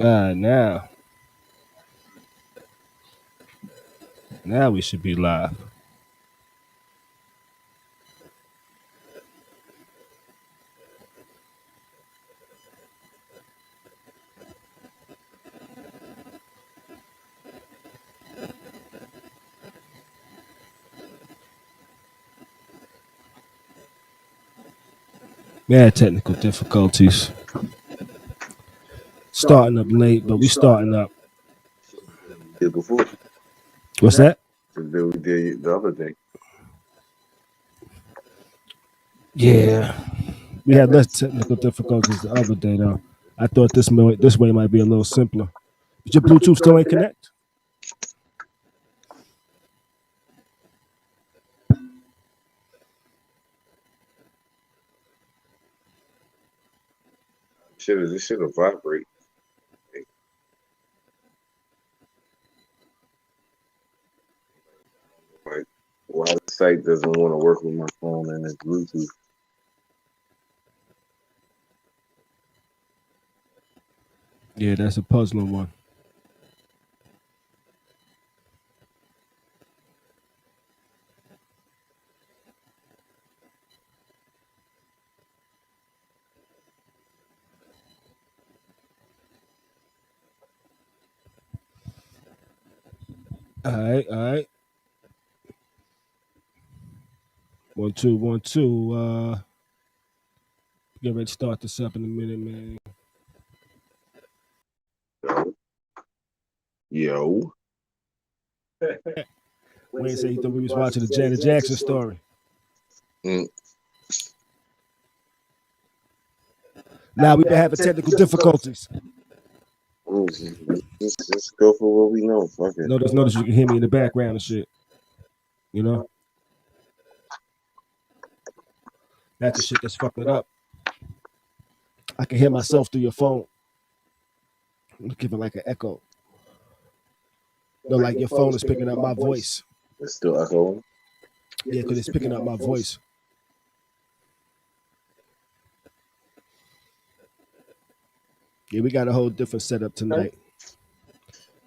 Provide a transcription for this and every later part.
Now we should be live. Man, technical difficulties. Starting up late, but we starting up. Did before. What's that? We did the other day. Yeah, we had less technical difficulties the other day though. I thought this way might be a little simpler. But your Bluetooth still ain't connect? This should have vibrate. Like, why the site doesn't want to work with my phone and its Bluetooth? Yeah, that's a puzzling one. All right. 1 2 1 2. Get ready to start this up in a minute, man. Yo. Wayne said he thought we was watching the Janet Jackson story. Now we've been having technical difficulties. Just go for what we know. Fuck it. Notice you can hear me in the background and shit. You know? That's the shit that's fucking it up. I can hear myself through your phone. Give it like an echo. No, like your phone is picking up my voice. It's still echoing? Yeah, because it's picking up my voice. Yeah, we got a whole different setup tonight.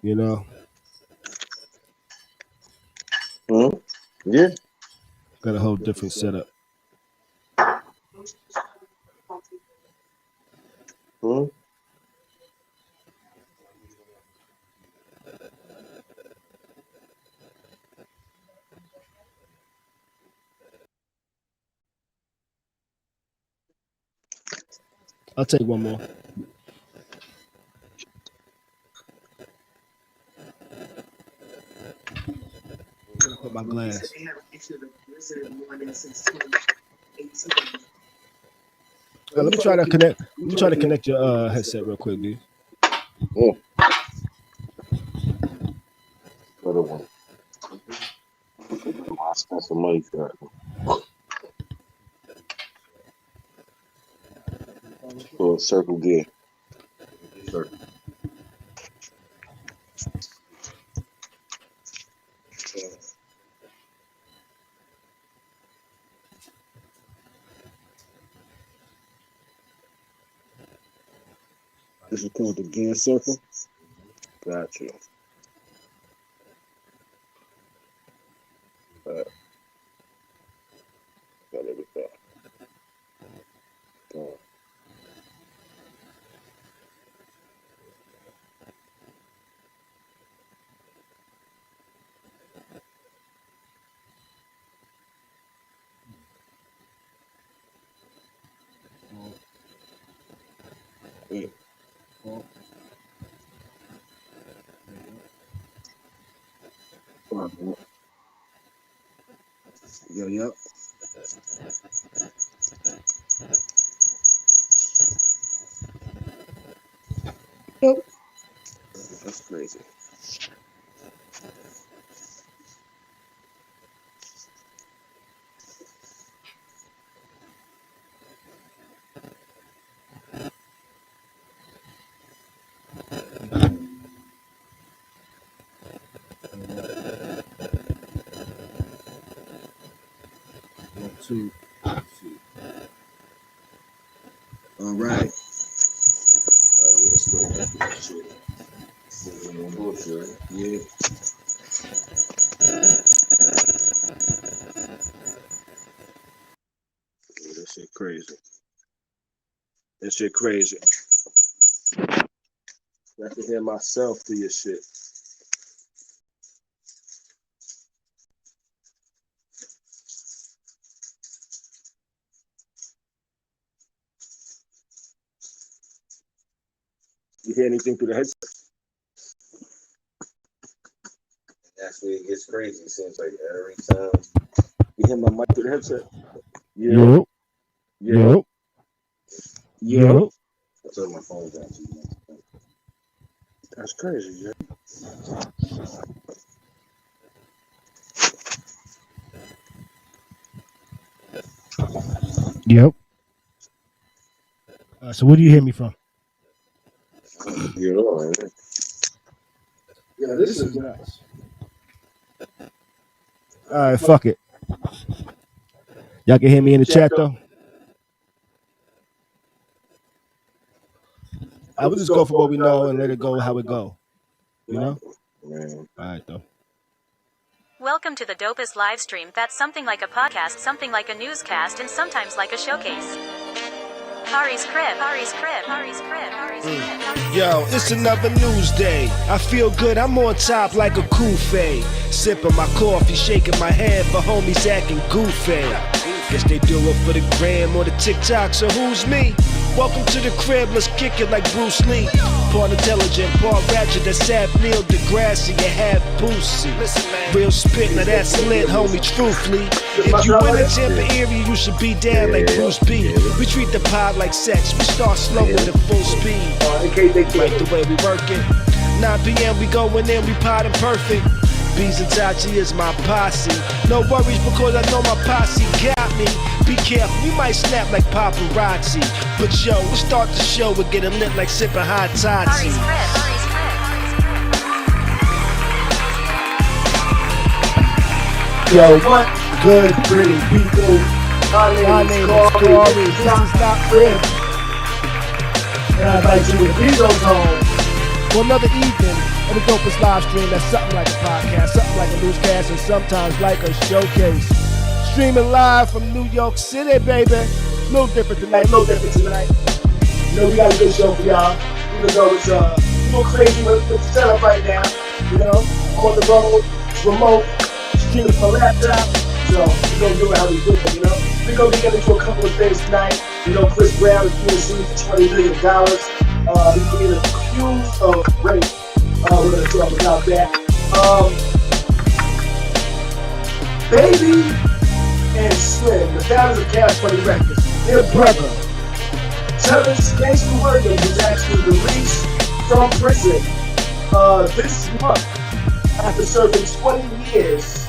You know? Yeah. Got a whole different setup. I'll take one more. Put my glass. Let me try to connect. Let me try to connect your headset real quick, dude. Other one. I spent some money for that. For a circle gear. Circle. This is called the gear circle. Gotcha. Got it with that. Yeah. Yep. Nope. That's crazy. Two. All right. Yeah, still Shit. Bullshit, right? Yeah. Yeah, that shit crazy. That shit crazy. I can hear myself through your shit. You hear anything through the headset? That's where it gets crazy. It seems like every time you hear my mic through the headset. Yo, yo, yo. I told my phone down. That's crazy, yeah. Yep. So where do you hear me from? You know, man. Yeah, this is nuts. All right, fuck it. Y'all can hear me in the chat though. I would just go for what we know and let it go how it go. You know? Man. All right though. Welcome to the dopest live stream that's something like a podcast, something like a newscast, and sometimes like a showcase. Khary's crib, Khary's crib, Khary's crib, Khary's crib. Yo, it's another news day. I feel good, I'm on top like a kufe. Sipping my coffee, shaking my head for homies acting goofy. Guess they do it for the gram or the TikTok, so who's me? Welcome to the crib, let's kick it like Bruce Lee. Part intelligent, part ratchet, that's Sap Neil deGrasse, you have Boosie. Real spit, now that's lit, homie, truthfully. If you in the Tampa area, you should be down like Bruce B. We treat the pod like sex, we start slow with the full speed. Like the way we work it. 9 p.m. we going in, we podding perfect. Beez and Tati is my posse. No worries because I know my posse got me. Be careful, we might snap like paparazzi. But yo, we'll start the show and get a lit like sipping hot Tati. Khary's crib, Khary's crib, Khary's crib. Yo, what good, pretty people? My name is Khary. This is not crib. And I invite you to the Beez home. For another evening of the dopest live stream that's something like a podcast, something like a newscast, and sometimes like a showcase. Streaming live from New York City, baby. No different tonight, no different tonight. You know, we got a good show for y'all. Even though it's a little crazy with the setup right now. You know, on the road, it's remote, streaming from laptop. So we're gonna do it how we do it, you know. We're gonna get into a couple of things tonight. You know, Chris Brown is being sued for $20 million. He's being accused of rape. We're gonna talk about that. Baby and Slim, the founders of Cash Money Records, their brother, Terrence Gangsta Williams, was actually released from prison this month after serving 20 years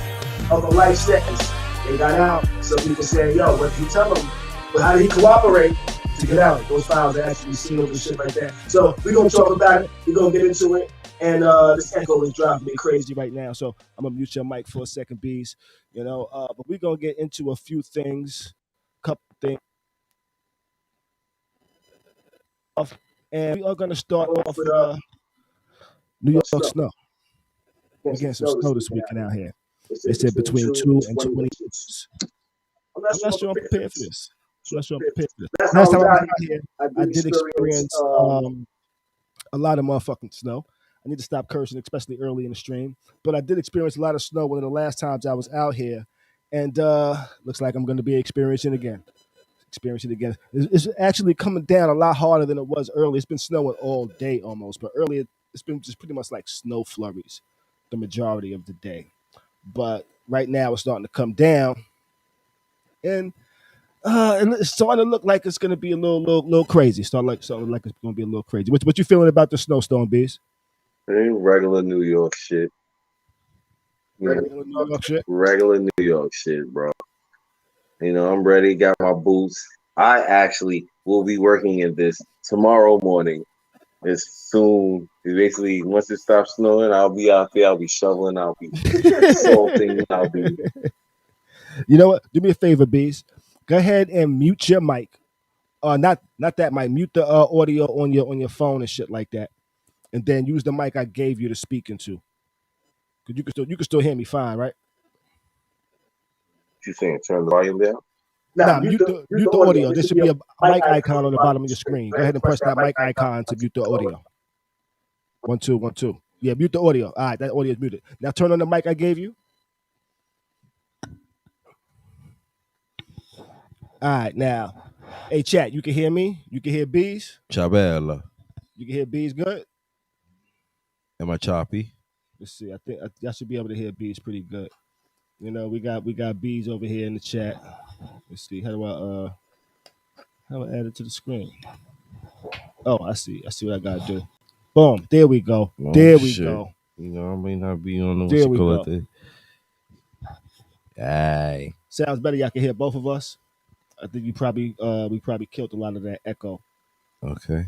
of a life sentence. They got out. Some people say, yo, what did you tell him? But how did he cooperate to get out? Those files are actually sealed and shit like that. So we're going to talk about it. We're going to get into it. And this echo is driving me crazy Right now, so I'm gonna mute your mic for a second, Beez. You know, but we're gonna get into a few things, couple things, and we are gonna start off with New York snow. We're getting some snow this weekend out here. They said between 2 and 20 inches. I'm not sure I'm prepared for this. Last time I was out here, I did experience a lot of motherfucking snow. I need to stop cursing, especially early in the stream. But I did experience a lot of snow one of the last times I was out here. And looks like I'm going to be experiencing it again. It's actually coming down a lot harder than it was early. It's been snowing all day almost. But earlier, it's been just pretty much like snow flurries the majority of the day. But right now, it's starting to come down. And it's starting to look like it's going to be a little crazy. Starting like it's going to be a little crazy. What you feeling about the snowstorm, Beez? Regular New York shit. Regular New York shit. Regular New York shit, bro. You know, I'm ready. Got my boots. I actually will be working in this tomorrow morning. As soon, basically, once it stops snowing, I'll be out there. I'll be shoveling. I'll be salting. I'll be. You know what? Do me a favor, Beez. Go ahead and mute your mic. Not that mic. Mute the audio on your phone and shit like that. and then use the mic I gave you to speak into. Cause you can still hear me fine, right? What you saying? Turn the volume down. Nah, mute the audio. There should be a mic icon on the bottom of your screen. Go ahead and press that mic icon to mute the audio. 1 2 1 2. Yeah, mute the audio. All right, that audio is muted. Now turn on the mic I gave you. All right, now, hey chat, you can hear me. You can hear Beez. Chabella. You can hear Beez good. Am I choppy? Let's see. I think I should be able to hear Beez pretty good. You know, we got Beez over here in the chat. Let's see. How do I add it to the screen? Oh, I see what I gotta do. Boom. There we go. Oh, there we shit. go. You know, I may not be on There we go. Aye. Sounds better. Y'all can hear both of us. I think we probably killed a lot of that echo. Okay.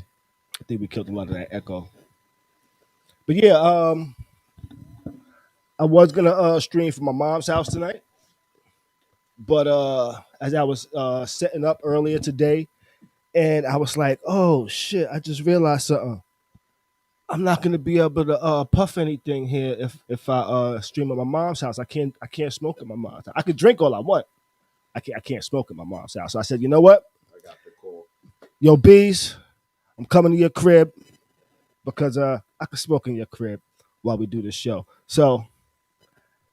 I think we killed a lot of that echo. But yeah, I was gonna stream from my mom's house tonight. But as I was setting up earlier today, and I was like, oh shit, I just realized something. I'm not gonna be able to puff anything here if I stream at my mom's house. I can't smoke at my mom's house. I could drink all I want. I can't smoke at my mom's house. So I said, you know what? I got the call. Yo, Beez, I'm coming to your crib because I could smoke in your crib while we do this show. So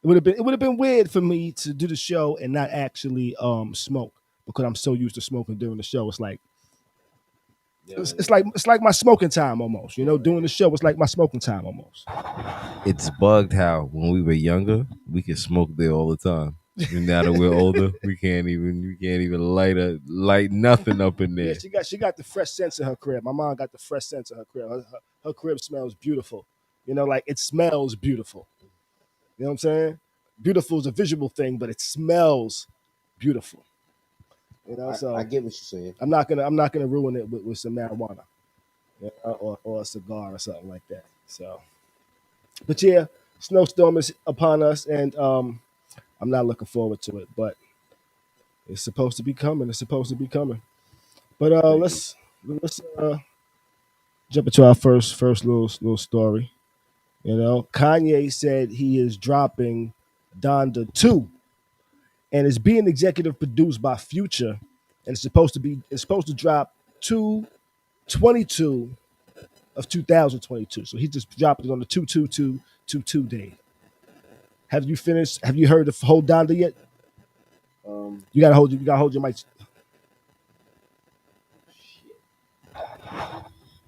it would have been weird for me to do the show and not actually smoke because I'm so used to smoking during the show. It's like it's like my smoking time almost. You know, doing the show was like my smoking time almost. It's bugged how when we were younger, we could smoke there all the time. And now that we're older, we can't even light nothing up in there. Yeah, she got the fresh scents in her crib. My mom got the fresh scents in her crib. Her crib smells beautiful. You know, like it smells beautiful. You know what I'm saying? Beautiful is a visual thing, but it smells beautiful. You know, so I get what you're saying. I'm not gonna ruin it with some marijuana, you know, or a cigar or something like that. So, but yeah, snowstorm is upon us, and I'm not looking forward to it. But it's supposed to be coming. But let's jump into our first little story. You know, Kanye said he is dropping Donda 2, and it's being executive produced by Future, and it's supposed to drop 2/22 of 2022. So he just dropped it on the 2/22/22 day. Have you heard the whole Donda yet? You gotta hold your mic.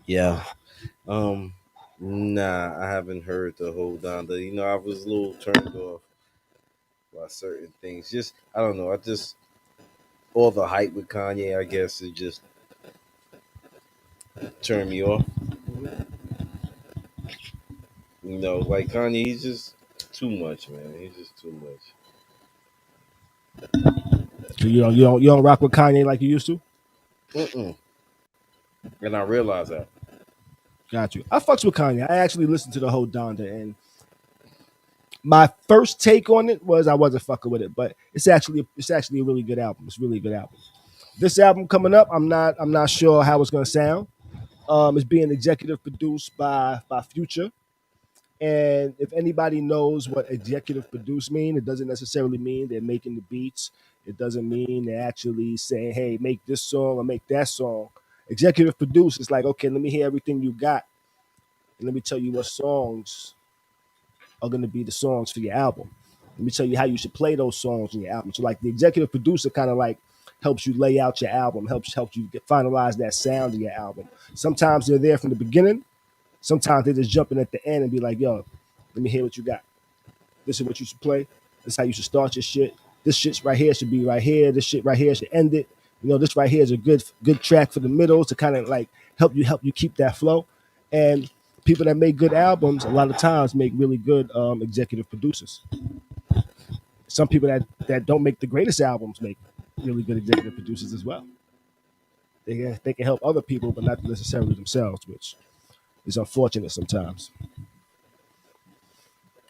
Yeah. Nah, I haven't heard the whole Donda. You know, I was a little turned off by certain things. Just I don't know. All the hype with Kanye, I guess, it just turned me off. You know, like Kanye, he's just too much, man. He's just too much. So you don't rock with Kanye like you used to? And I realize that. Got you. I fucks with Kanye. I actually listened to the whole Donda, and my first take on it was I wasn't fucking with it, but it's actually a really good album. It's a really good album. This album coming up, I'm not sure how it's gonna sound. It's being executive produced by Future. And if anybody knows what executive produce mean, it doesn't necessarily mean they're making the beats. It doesn't mean they're actually saying, hey, make this song or make that song. Executive produce is like, okay, let me hear everything you got, and let me tell you what songs are going to be the songs for your album. Let me tell you how you should play those songs in your album. So like the executive producer kind of like helps you lay out your album, helps you finalize that sound of your album. Sometimes they're there from the beginning. Sometimes they just jump in at the end and be like, yo, let me hear what you got. This is what you should play. This is how you should start your shit. This shit right here should be right here. This shit right here should end it. You know, this right here is a good track for the middle to kind of like help you keep that flow. And people that make good albums a lot of times make really good executive producers. Some people that don't make the greatest albums make really good executive producers as well. They can help other people, but not necessarily themselves, which is unfortunate sometimes.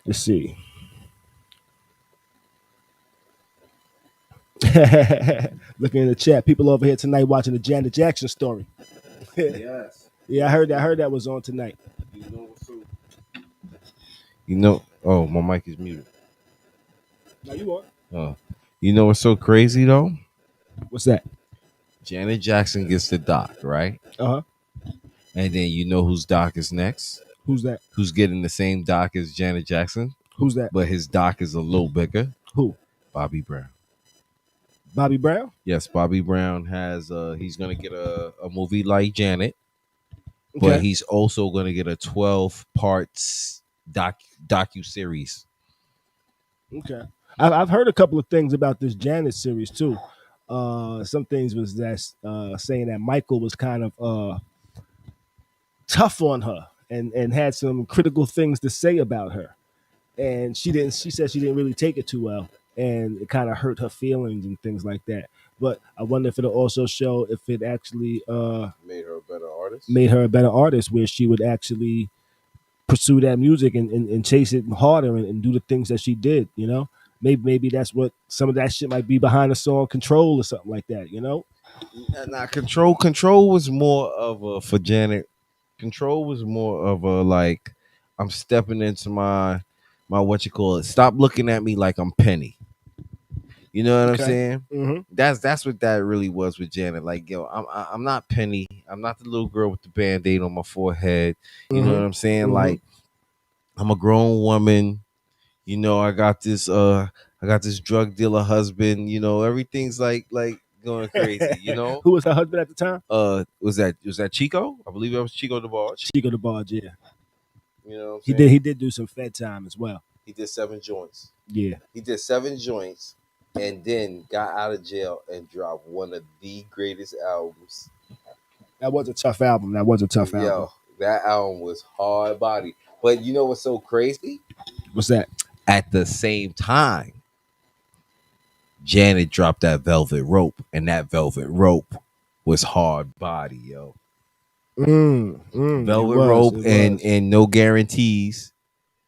Let's see. Looking in the chat, people over here tonight watching the Janet Jackson story. Yes. Yeah, I heard that was on tonight. You know what's so? You know, oh, my mic is muted. Now you are. You know what's so crazy though? What's that? Janet Jackson gets the doc, right? Uh huh. And then you know whose doc is next? Who's that? Who's getting the same doc as Janet Jackson, Who's that? but his doc is a little bigger? Who? Bobby Brown. Bobby Brown? Yes, Bobby Brown has he's gonna get a movie like Janet, Okay. but he's also gonna get a 12 parts docu series. Okay. I've heard a couple of things about this Janet series too. Some things was that saying that Michael was kind of tough on her and had some critical things to say about her. And she said she didn't really take it too well. And it kind of hurt her feelings and things like that. But I wonder if it'll also show if it actually Made her a better artist. made her a better artist, where she would actually pursue that music and chase it harder and do the things that she did, you know? Maybe that's what some of that shit might be behind the song Control or something like that, you know? Now, Control was more of a for Janet. Control was more of a like, I'm stepping into my what you call it. Stop looking at me like I'm Penny. You know what I'm saying? Mm-hmm. That's what that really was with Janet. Like, yo, I'm not Penny. I'm not the little girl with the band-aid on my forehead. You know what I'm saying? Mhm. Like, I'm a grown woman. You know, I got this drug dealer husband. You know, everything's like going crazy. You know, Who was her husband at the time? was that Chico? I believe that was Chico DeBarge. Chico DeBarge, yeah. You know, what I'm He saying? did do some Fed time as well. He did 7 joints. Yeah. He did 7 joints, and then got out of jail and dropped one of the greatest albums. That was a tough album. Yo, that album was hard body. But you know what's so crazy? What's that? At the same time, Janet dropped that Velvet Rope, and that Velvet Rope was hard body, yo. Velvet Rope and No Guarantees.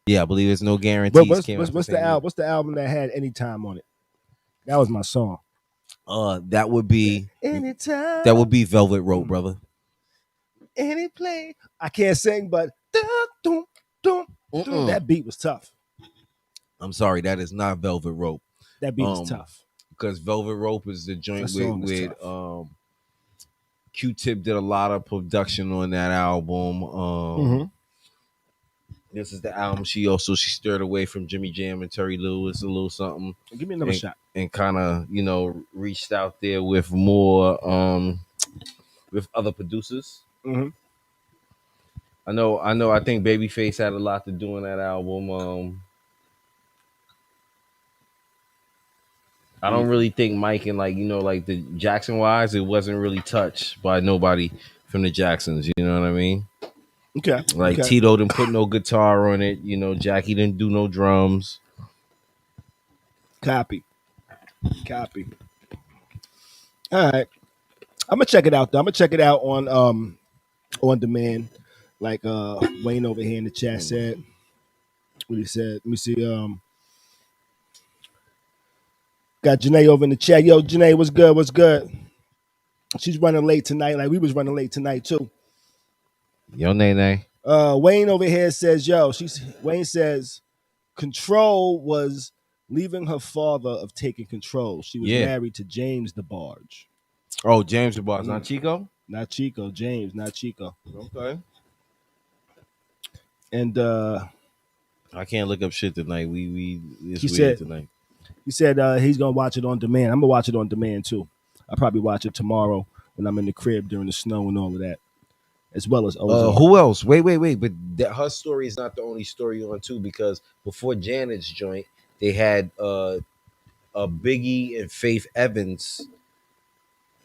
Yeah, I believe it's No Guarantees. What's the album that had Anytime on it? That was my song. That would be Anytime. That would be Velvet Rope, brother. Any play. I can't sing, but that beat was tough. I'm sorry, that is not Velvet Rope. That beat was tough. Because Velvet Rope is the joint with Q-Tip did a lot of production on that album. This is the album she stirred away from Jimmy Jam and Terry Lewis a little something. Give me another shot. And kind of, you know, reached out there with more with other producers. Mm-hmm. I think Babyface had a lot to do on that album. I don't really think Mike and like the Jackson wise, it wasn't really touched by nobody from the Jacksons. You know what I mean? Okay. Like Tito didn't put no guitar on it. You know, Jackie didn't do no drums. Copy. All right. I'm gonna check it out though. I'm gonna check it out on demand. Like Wayne over here in the chat said. What he said. Let me see. Got Janae over in the chat. Yo, Janae, what's good? What's good? She's running late tonight. Like we was running late tonight too. Yo, Nene. Wayne over here says, Wayne says, Control was leaving her father of taking control. She was married to James DeBarge. Oh, James DeBarge, not Chico? Not Chico, James, not Chico. Okay. And I can't look up shit tonight. It's weird tonight. He said he's gonna watch it on demand. I'm gonna watch it on demand too. I'll probably watch it tomorrow when I'm in the crib during the snow and all of that. As well as Ozark. Who else? Wait. But her story is not the only story on too, because before Janet's joint, they had a Biggie and Faith Evans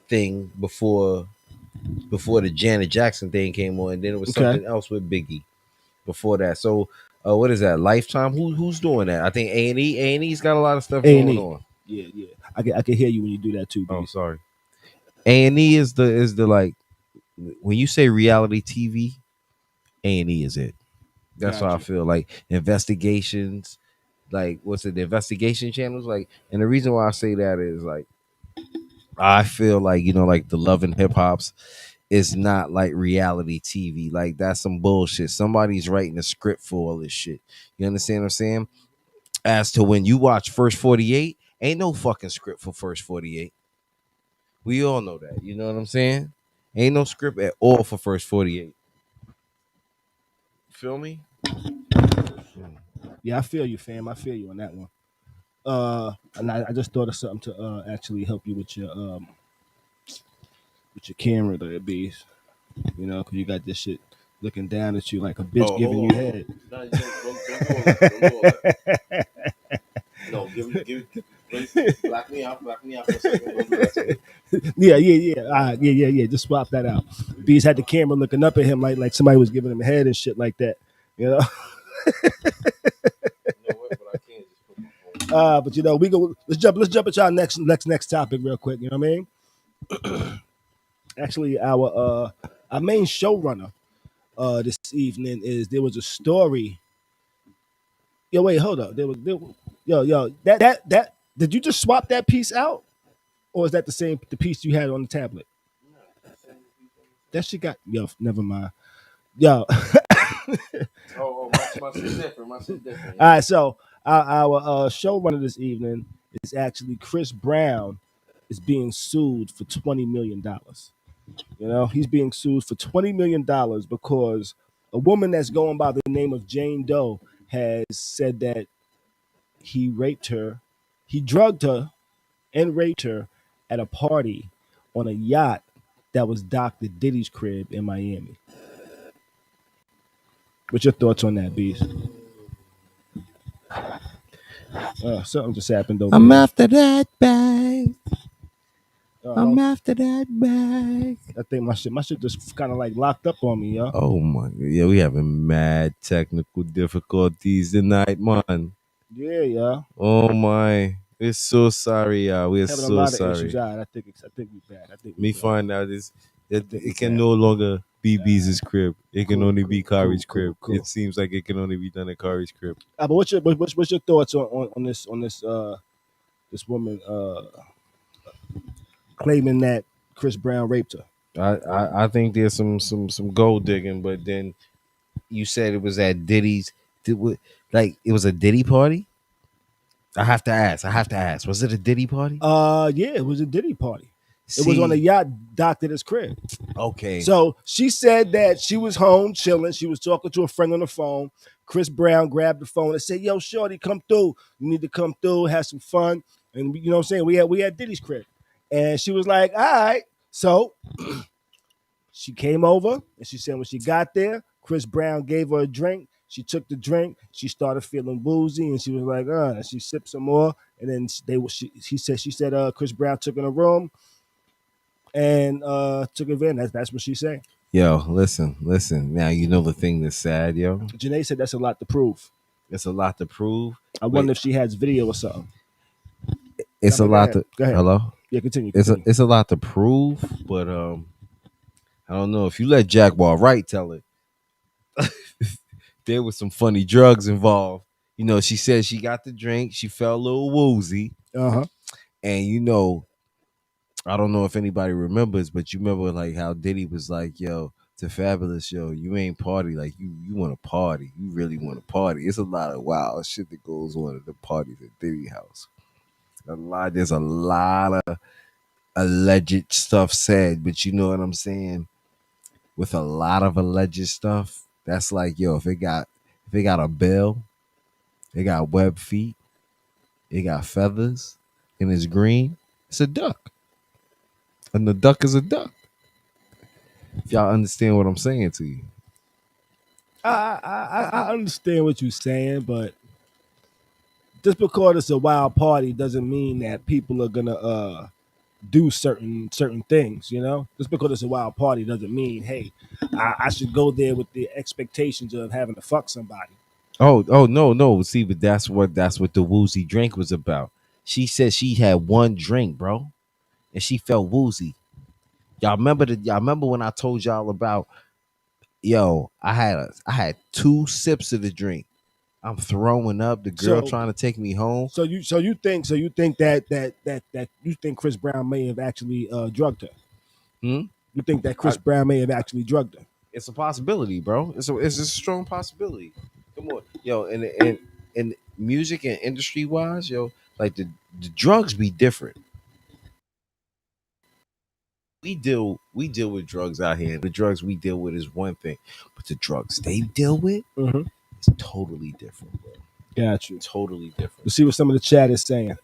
thing before the Janet Jackson thing came on, and then it was something else with Biggie before that. So what is that? Lifetime? Who's doing that? I think A&E. A&E's got a lot of stuff going on. Yeah. I can hear you when you do that too. Oh, sorry. A&E is the like, when you say reality TV, A&E is it. That's how I feel. Like investigations, like what's it? The investigation channels, like, and the reason why I say that is like, I feel like, you know, like the Love and Hip Hops it's not like reality TV. Like that's some bullshit. Somebody's writing a script for all this shit. You understand what I'm saying? As to when you watch First 48, ain't no fucking script for First 48. We all know that. You know what I'm saying? Ain't no script at all for First 48. Feel me? Yeah, I feel you, fam. I feel you on that one. And I just thought of something to actually help you with your camera there, Beez. You know, because you got this shit looking down at you like a bitch giving you head. No, don't do all that. Don't do all that. No, black me out for a second. Don't do that to me. Yeah. Just swap that out. Beez had the camera looking up at him like somebody was giving him a head and shit like that. You know. You know what? But I can't just put my phone. But you know, let's jump into our next topic real quick. You know what I mean? Actually, our main showrunner this evening there was a story. Yo, wait, hold up. That did you just swap that piece out, or is that the piece you had on the tablet? That shit got never mind. Yo, My shit's different. My shit's different. all right. So our showrunner this evening is actually Chris Brown is being sued for $20 million. You know, he's being sued for $20 million because a woman that's going by the name of Jane Doe has said that he raped her, he drugged her and raped her at a party on a yacht that was docked at Diddy's crib in Miami. What's your thoughts on that, Beez? Something just happened over I'm here. after that bag. I'm I after that bag. think my shit just kind of like locked up on me, yo. Oh my god. Yeah, we having mad technical difficulties tonight, man. Yeah. Oh my. We're so sorry, y'all. We're Having a so lot sorry. of issues. All right, I think we bad. Me find out think it we can can. no longer be Beez's crib. It can only be Khary's crib. cool. It seems like it can only be done at Khary's crib. But what's your thoughts on this woman claiming that Chris Brown raped her? I think there's some gold digging, but then you said it was at Diddy's. Like it was a Diddy party? I have to ask. Was it a Diddy party? Yeah, it was a Diddy party. It was on a yacht docked at his crib. Okay. So she said that she was home chilling. She was talking to a friend on the phone. Chris Brown grabbed the phone and said, "Yo, shorty, come through. You need to come through, have some fun." And you know what I'm saying? We had Diddy's crib. And she was like, "All right." So she came over and she said when she got there, Chris Brown gave her a drink. She took the drink. She started feeling woozy, and she was like, And she sipped some more, and then she said Chris Brown took in a room and took advantage. That's what she said. Yo, listen. Now you know the thing that's sad, yo. Janae said that's a lot to prove. It's a lot to prove. I wonder if she has video or something. It's a lot to. Go ahead. Hello. Yeah, continue. It's a lot to prove, but I don't know if you let Jaguar Wright tell it. There was some funny drugs involved. You know, she said she got the drink. She felt a little woozy. And you know, I don't know if anybody remembers, but you remember like how Diddy was like, "Yo, to Fabulous, yo, you ain't party like you want to party. You really want to party." It's a lot of wild shit that goes on at the parties at Diddy house. There's a lot of alleged stuff said, but you know what I'm saying? With a lot of alleged stuff, that's like, yo, if it got a bill, it got web feet, it got feathers, and it's green, it's a duck. And the duck is a duck. If y'all understand what I'm saying to you. I understand what you're saying, but just because it's a wild party doesn't mean that people are gonna do certain things. You know, just because it's a wild party doesn't mean, hey, I should go there with the expectations of having to fuck somebody. Oh no. See, but that's what the woozy drink was about. She said she had one drink, bro, and she felt woozy. Y'all remember when I told y'all about, yo, I had 2 sips of the drink. I'm throwing up. The girl trying to take me home. So you think that you think Chris Brown may have actually drugged her? You think that Chris Brown may have actually drugged her? It's a possibility, bro. It's a strong possibility. Come on, yo, and music and industry wise, yo, like the drugs be different. We deal with drugs out here. The drugs we deal with is one thing, but the drugs they deal with Mm-hmm. is totally different, bro. Got you. Totally different. Let's see what some of the chat is saying.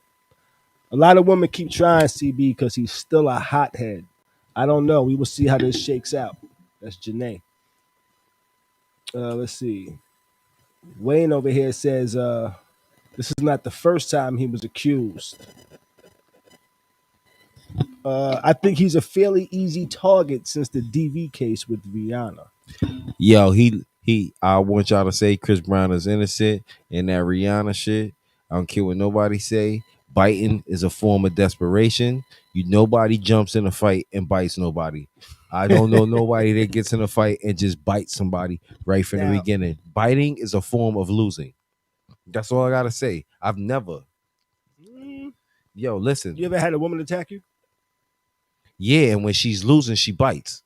A lot of women keep trying CB because he's still a hothead. I don't know. We will see how this shakes out. That's Janae. Let's see. Wayne over here says this is not the first time he was accused. I think he's a fairly easy target since the DV case with Rihanna. Yo, he. I want y'all to say Chris Brown is innocent in that Rihanna shit. I don't care what nobody say. Biting is a form of desperation. Nobody jumps in a fight and bites nobody. I don't know nobody that gets in a fight and just bites somebody right from the beginning. Biting is a form of losing. That's all I gotta say. I've never. Yo, listen. You ever had a woman attack you? Yeah, and when she's losing, she bites.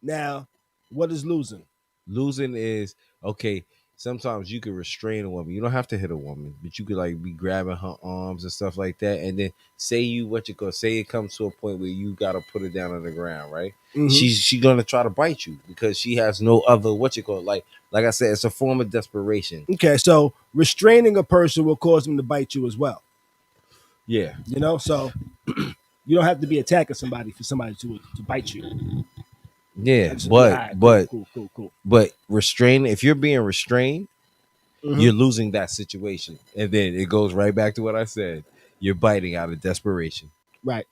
Now, what is losing? Losing is okay. Sometimes you can restrain a woman. You don't have to hit a woman, but you could like be grabbing her arms and stuff like that. And then say it comes to a point where you gotta put her down on the ground, right? Mm-hmm. She's gonna try to bite you because she has no other like I said, it's a form of desperation. Okay, so restraining a person will cause them to bite you as well. Yeah, so you don't have to be attacking somebody for somebody to bite you. Yeah, cool. But restraining, if you're being restrained, you're losing that situation. And then it goes right back to what I said. You're biting out of desperation. Right.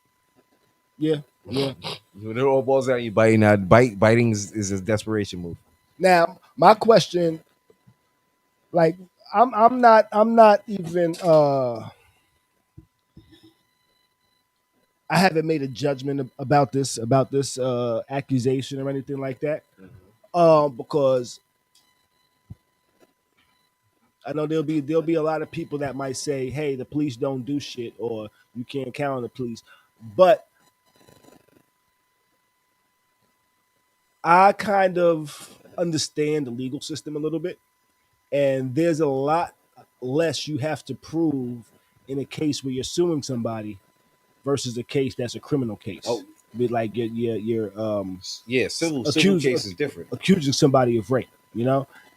Yeah. When it all balls out, you biting out. Biting is a desperation move. Now, my question, like, I'm not even I haven't made a judgment about this accusation or anything like that. Because I know there'll be a lot of people that might say, "Hey, the police don't do shit," or "You can't count on the police." But I kind of understand the legal system a little bit, and there's a lot less you have to prove in a case where you're suing somebody versus a case that's a criminal case. Oh, be like you're civil case is different. Accusing somebody of rape,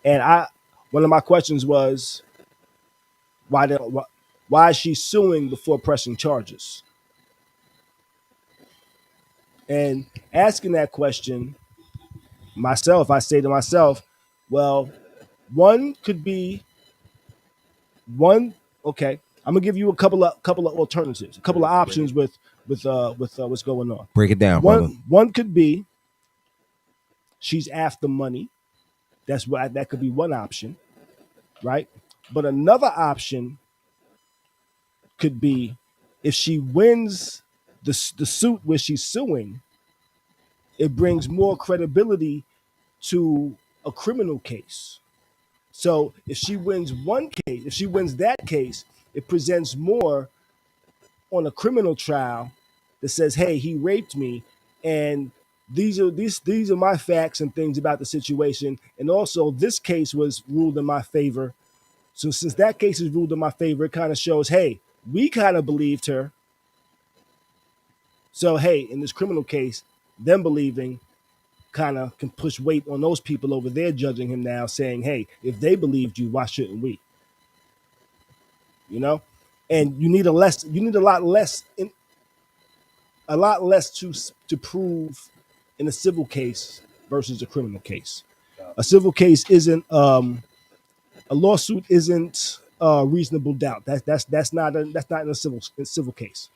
And one of my questions was why is she suing before pressing charges? And asking that question myself, I say to myself, well, one could be okay. I'm gonna give you a couple of alternatives, a couple of options with what's going on. Break it down, brother. One could be she's after money. That could be one option, right? But another option could be if she wins the suit where she's suing, it brings more credibility to a criminal case. So if she wins that case, it presents more on a criminal trial that says, "Hey, he raped me, and these are my facts and things about the situation, and also this case was ruled in my favor." So since that case is ruled in my favor, it kind of shows, hey, we kind of believed her. So hey, in this criminal case, them believing kind of can push weight on those people over there judging him now, saying, hey, if they believed you, why shouldn't we? And you need a lot less to prove in a civil case versus a criminal case. A civil case isn't a lawsuit isn't reasonable doubt. That's not in a civil case.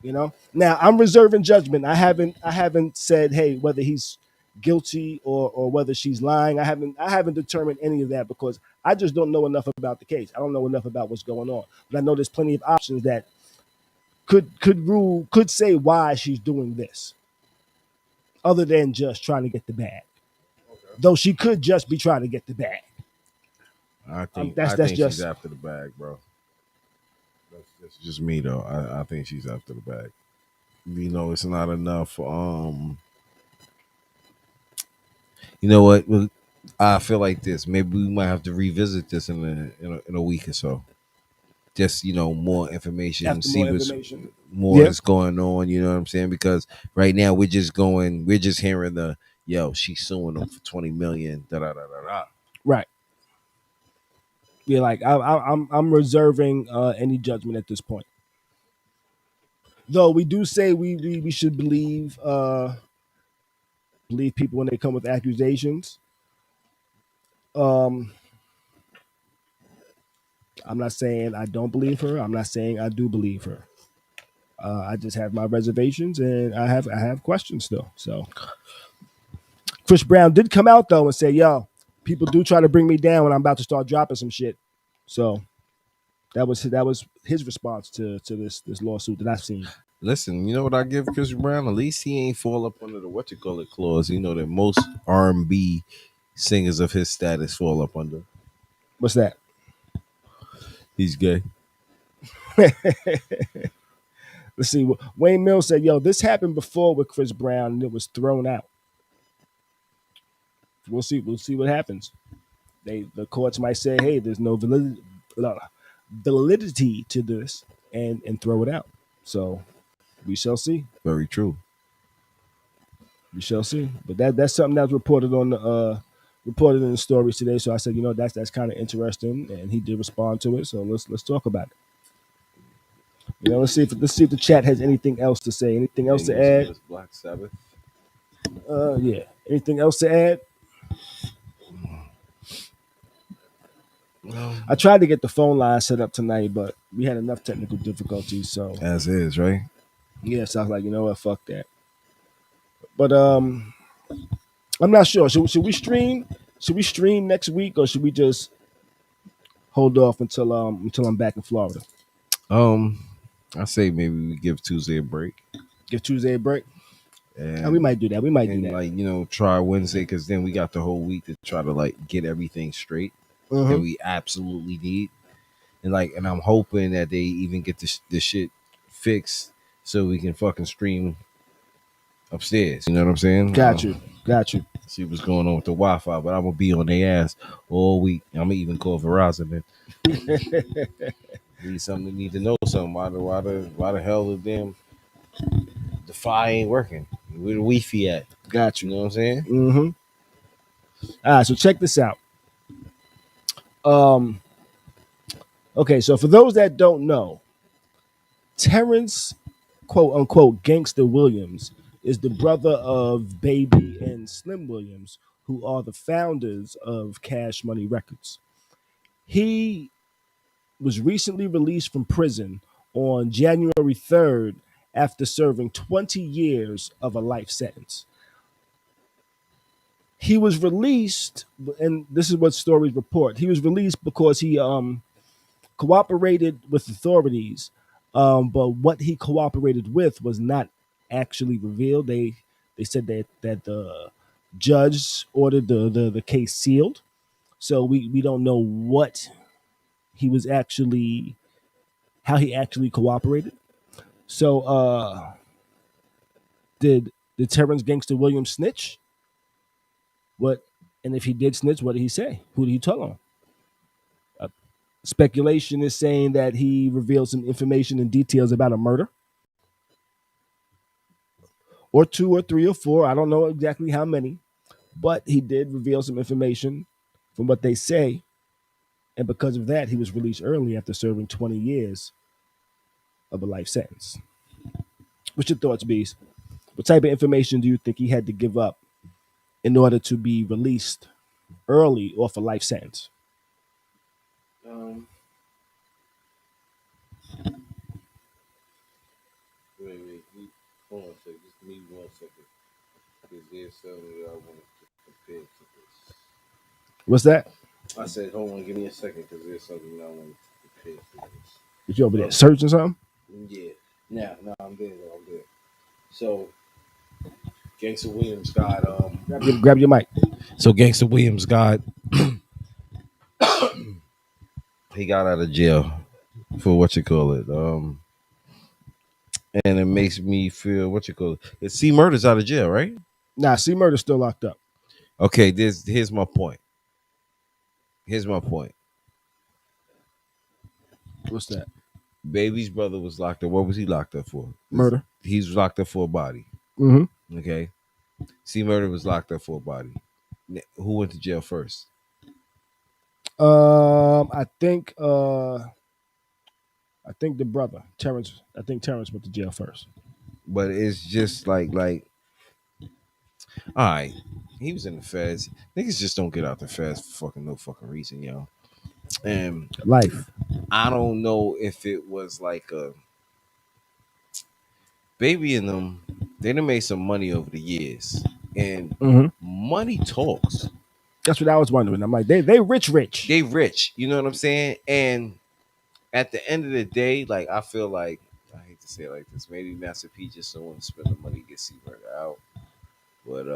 Now I'm reserving judgment. I haven't said, hey, whether he's guilty or whether she's lying. I haven't determined any of that because I just don't know enough about the case. I don't know enough about what's going on. But I know there's plenty of options that could say why she's doing this, other than just trying to get the bag. Okay. Though she could just be trying to get the bag. I think she's after the bag, bro. That's just me though. I think she's after the bag. It's not enough You know what? Well, I feel like this. Maybe we might have to revisit this in a week or so. Just more information, After see more what's information. more Yeah. that's going on. You know what I'm saying? Because right now we're just hearing the yo, she's suing them for 20 million. Da da da da da. Right. Yeah. Like I'm reserving any judgment at this point. Though we do say we should believe people when they come with accusations. Um, I'm not saying I don't believe her. I'm not saying I do believe her. I just have my reservations and I have questions still. So Chris Brown did come out though and say, "Yo, people do try to bring me down when I'm about to start dropping some shit." So that was his response to this lawsuit that I've seen. Listen, you know what I give Chris Brown? At least he ain't fall up under the what you call it clause. You know that most R&B singers of his status fall up under. What's that? He's gay. Let's see. Wayne Mills said, "Yo, this happened before with Chris Brown and it was thrown out." We'll see. We'll see what happens. The courts might say, "Hey, there's no validity to this," and throw it out. So we shall see. Very true. We shall see. But that's something that was reported on the reported in the stories today. So I said, that's kind of interesting, and he did respond to it. So let's talk about it. Let's see if the chat has anything else to say. Anything else to add? Black Sabbath. Yeah. Anything else to add? I tried to get the phone line set up tonight, but we had enough technical difficulties. So As is, right? yeah, so I was like, you know what, fuck that. But I'm not sure. Should we stream? Should we stream next week, or should we just hold off until I'm back in Florida? I say maybe we give Tuesday a break. Give Tuesday a break. And we might do that. We might do and that. try Wednesday because then we got the whole week to try to get everything straight that we absolutely need. And I'm hoping that they even get this shit fixed so we can fucking stream upstairs. You know what I'm saying? Got you. See what's going on with the Wi-Fi, but I'm gonna be on their ass all week. I'm gonna even call Verizon and need to know something. Why the hell the damn the Fi ain't working? Where the Wi-Fi at? Got You you. know what I'm saying? All right, so check this out. Okay, so for those that don't know, Terrence, quote unquote, Gangster Williams is the brother of Baby and Slim Williams, who are the founders of Cash Money Records. He was recently released from prison on January 3rd after serving 20 years of a life sentence. He was released, and this is what stories report. He was released because he cooperated with authorities, but what he cooperated with was not actually revealed. They said that the judge ordered the case sealed, so we don't know what he was actually how he actually cooperated. So did Terrence Gangster Williams snitch? What and if he did snitch, what did he say? Who did he tell on? Speculation is saying that he revealed some information and details about a murder, or two, or three, or four. I don't know exactly how many, but he did reveal some information from what they say. And because of that, he was released early after serving 20 years of a life sentence. What's your thoughts, Beez? What type of information do you think he had to give up in order to be released early off a life sentence? Wait. Hold on a second. Just give me 1 second. Because there's something that I want to compare to this. What's that? I said, hold on, give me a second, because there's something that I want to compare to this. Is you over there searching something? Yeah. No, I'm there. So, Gangster Williams got Grab your mic. So Gangster Williams got he got out of jail for what you call it. And it makes me feel what you call it. C Murder's out of jail, right? Nah, C Murder's still locked up. Okay, here's my point. Here's my point. What's that? Baby's brother was locked up. What was he locked up for? Murder. He was locked up for a body. Mm-hmm. Okay. C Murder was locked up for a body. Who went to jail first? I think the brother Terrence. I think Terrence went to jail first. But it's just like, all right, he was in the feds. Niggas just don't get out the feds for fucking no fucking reason, yo. And Life. I don't know if it was like a Baby and them. They done made some money over the years, and money talks. That's what I was wondering. I'm like, they rich. They rich, you know what I'm saying? And at the end of the day, like I feel like I hate to say it like this, maybe Master P just don't want to spend the money to get C Murder out. But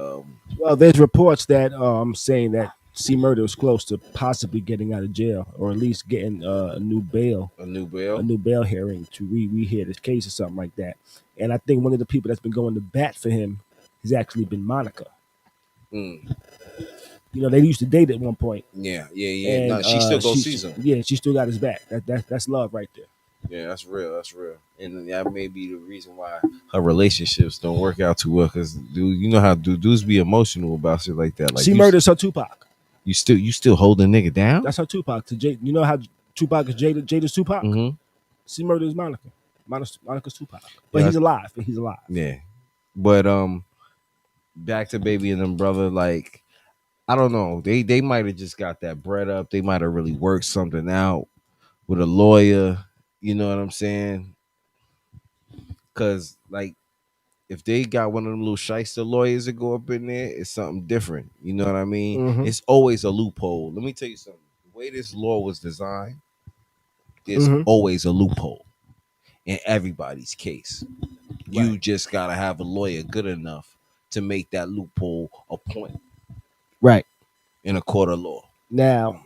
Well, there's reports that saying that C Murder was close to possibly getting out of jail, or at least getting a new bail hearing to rehear this case or something like that. And I think one of the people that's been going to bat for him has actually been Monica. You know, they used to date at one point. Yeah. And, No, she still goes season. Yeah, she still got his back. That's love right there. Yeah, that's real. And that may be the reason why her relationships don't work out too well. Because dude, you know how dudes be emotional about shit like that. Like C Murder's her Tupac. You still hold a nigga down? That's her Tupac. You know how Tupac is Jada's Tupac? Mm-hmm. C Murder is Monica. Monica's Tupac. But he's alive. Yeah. But back to Baby and them, brother, like I don't know. They might have just got that bread up. They might have really worked something out with a lawyer. You know what I'm saying? Cause like if they got one of them little shyster lawyers that go up in there, it's something different. You know what I mean? Mm-hmm. It's always a loophole. Let me tell you something. The way this law was designed, there's always a loophole in everybody's case. Right. You just gotta have a lawyer good enough to make that loophole a point. Right. In a court of law. Now,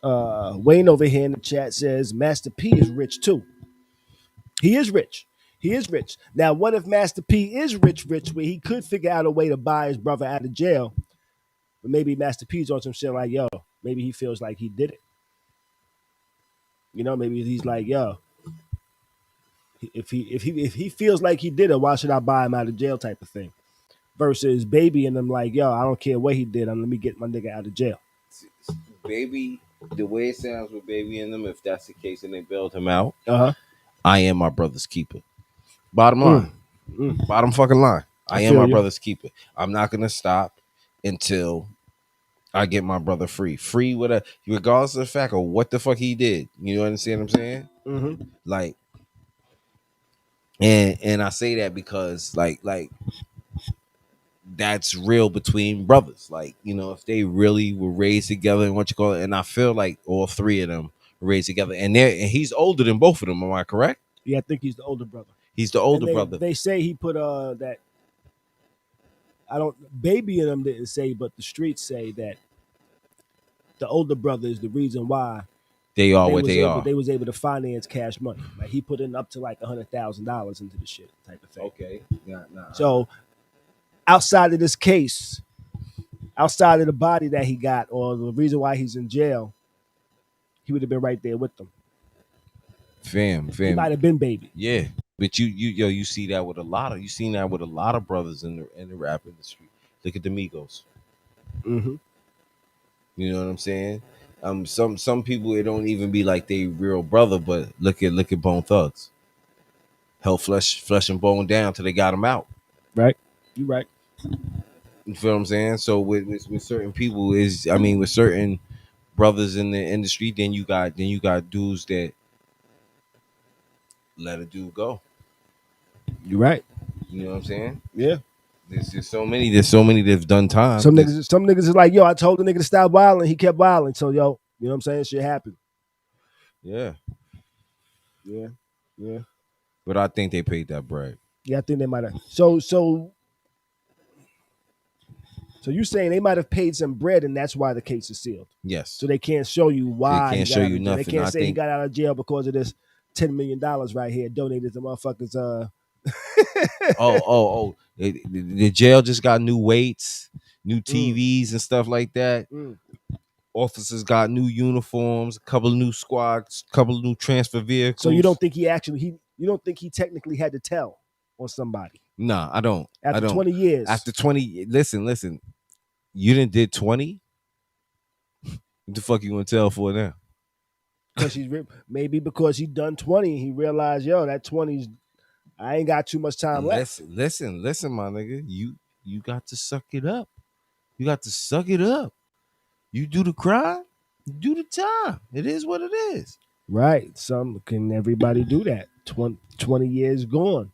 Wayne over here in the chat says Master P is rich too. He is rich. Now, what if Master P is rich, where he could figure out a way to buy his brother out of jail? But maybe Master P's on some shit like, yo, maybe he feels like he did it. You know, maybe he's like, yo, if he feels like he did it, why should I buy him out of jail type of thing? Versus Baby and them like, yo, I don't care what he did. Let me get my nigga out of jail. Baby, the way it sounds with Baby and them, if that's the case and they bailed him out, I am my brother's keeper. Bottom line. Bottom fucking line. I am my brother's keeper. I'm not going to stop until I get my brother free. Free with regardless of the fact of what the fuck he did. You understand what I'm saying? Mm-hmm. Like, and I say that because like that's real between brothers. Like, you know, if they really were raised together and what you call it, and I feel like all three of them were raised together, and he's older than both of them. Am I correct? Yeah, I think he's the older brother. He's the older brother. They say he put that. I don't. Baby and them didn't say, but the streets say that the older brother is the reason why they are what they are. They was able to finance Cash Money. Like he put in up to like $100,000 into the shit type of thing. Okay. Nah. So outside of this case, outside of the body that he got, or the reason why he's in jail, he would have been right there with them. Fam. He might have been Baby. Yeah. But you see that with a lot of brothers in the rap industry. Look at the Migos. Mm-hmm. You know what I'm saying? Some people it don't even be like they real brother, but look at Bone Thugs. Held flesh and bone down till they got him out. Right. You right. You feel what I'm saying? So with certain people with certain brothers in the industry, then you got dudes that let a dude go. You right. You know what I'm saying? Yeah. There's so many that've done time. Some niggas is like, yo, I told the nigga to stop wilding, he kept wilding. So yo, you know what I'm saying? Shit happened. Yeah. Yeah. But I think they paid that bread. Yeah, I think they might have. So you saying they might have paid some bread and that's why the case is sealed? Yes. So they can't show you why. They can't show you nothing. They can't say he got out of jail because of this $10 million right here donated to motherfuckers. The jail just got new weights. new TVs and stuff like that. Officers got new uniforms, a couple of new squads, a couple of new transfer vehicles. So you don't think you don't think he technically had to tell on somebody? Nah, I don't. After 20 years. After 20, listen. You didn't did 20? What the fuck you gonna tell for now? Because maybe because he done 20, he realized, yo, that 20's, I ain't got too much time left. Listen, my nigga. You got to suck it up. You got to suck it up. You do the crime, you do the time. It is what it is. Right. Can everybody do that? 20 years gone.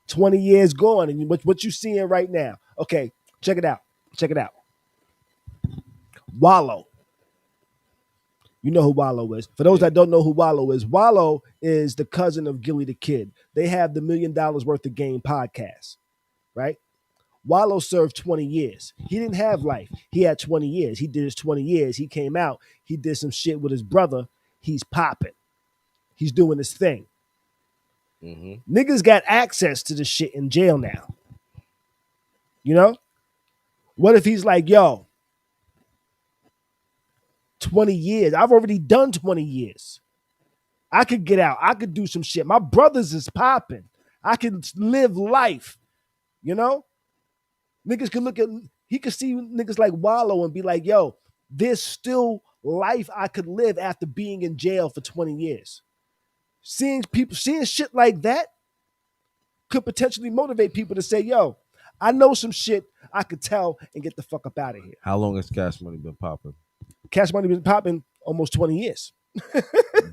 20 years gone. And what you seeing right now? Okay, check it out. Wallow. You know who Wallow is. For those that don't know who Wallow is the cousin of Gilly the Kid. They have the $1 Million Worth of Game podcast, right? Wallow served 20 years. He didn't have life. He had 20 years. He did his 20 years. He came out. He did some shit with his brother. He's popping. He's doing his thing. Niggas got access to this shit in jail now. You know? What if he's like, yo, 20 years. I've already done 20 years. I could get out. I could do some shit. My brothers is popping. I can live life. You know? Niggas can he could see niggas like Wallow and be like, yo, there's still life I could live after being in jail for 20 years. Seeing shit like that could potentially motivate people to say, yo, I know some shit I could tell and get the fuck up out of here. How long has Cash Money been popping? Cash Money been popping almost 20 years.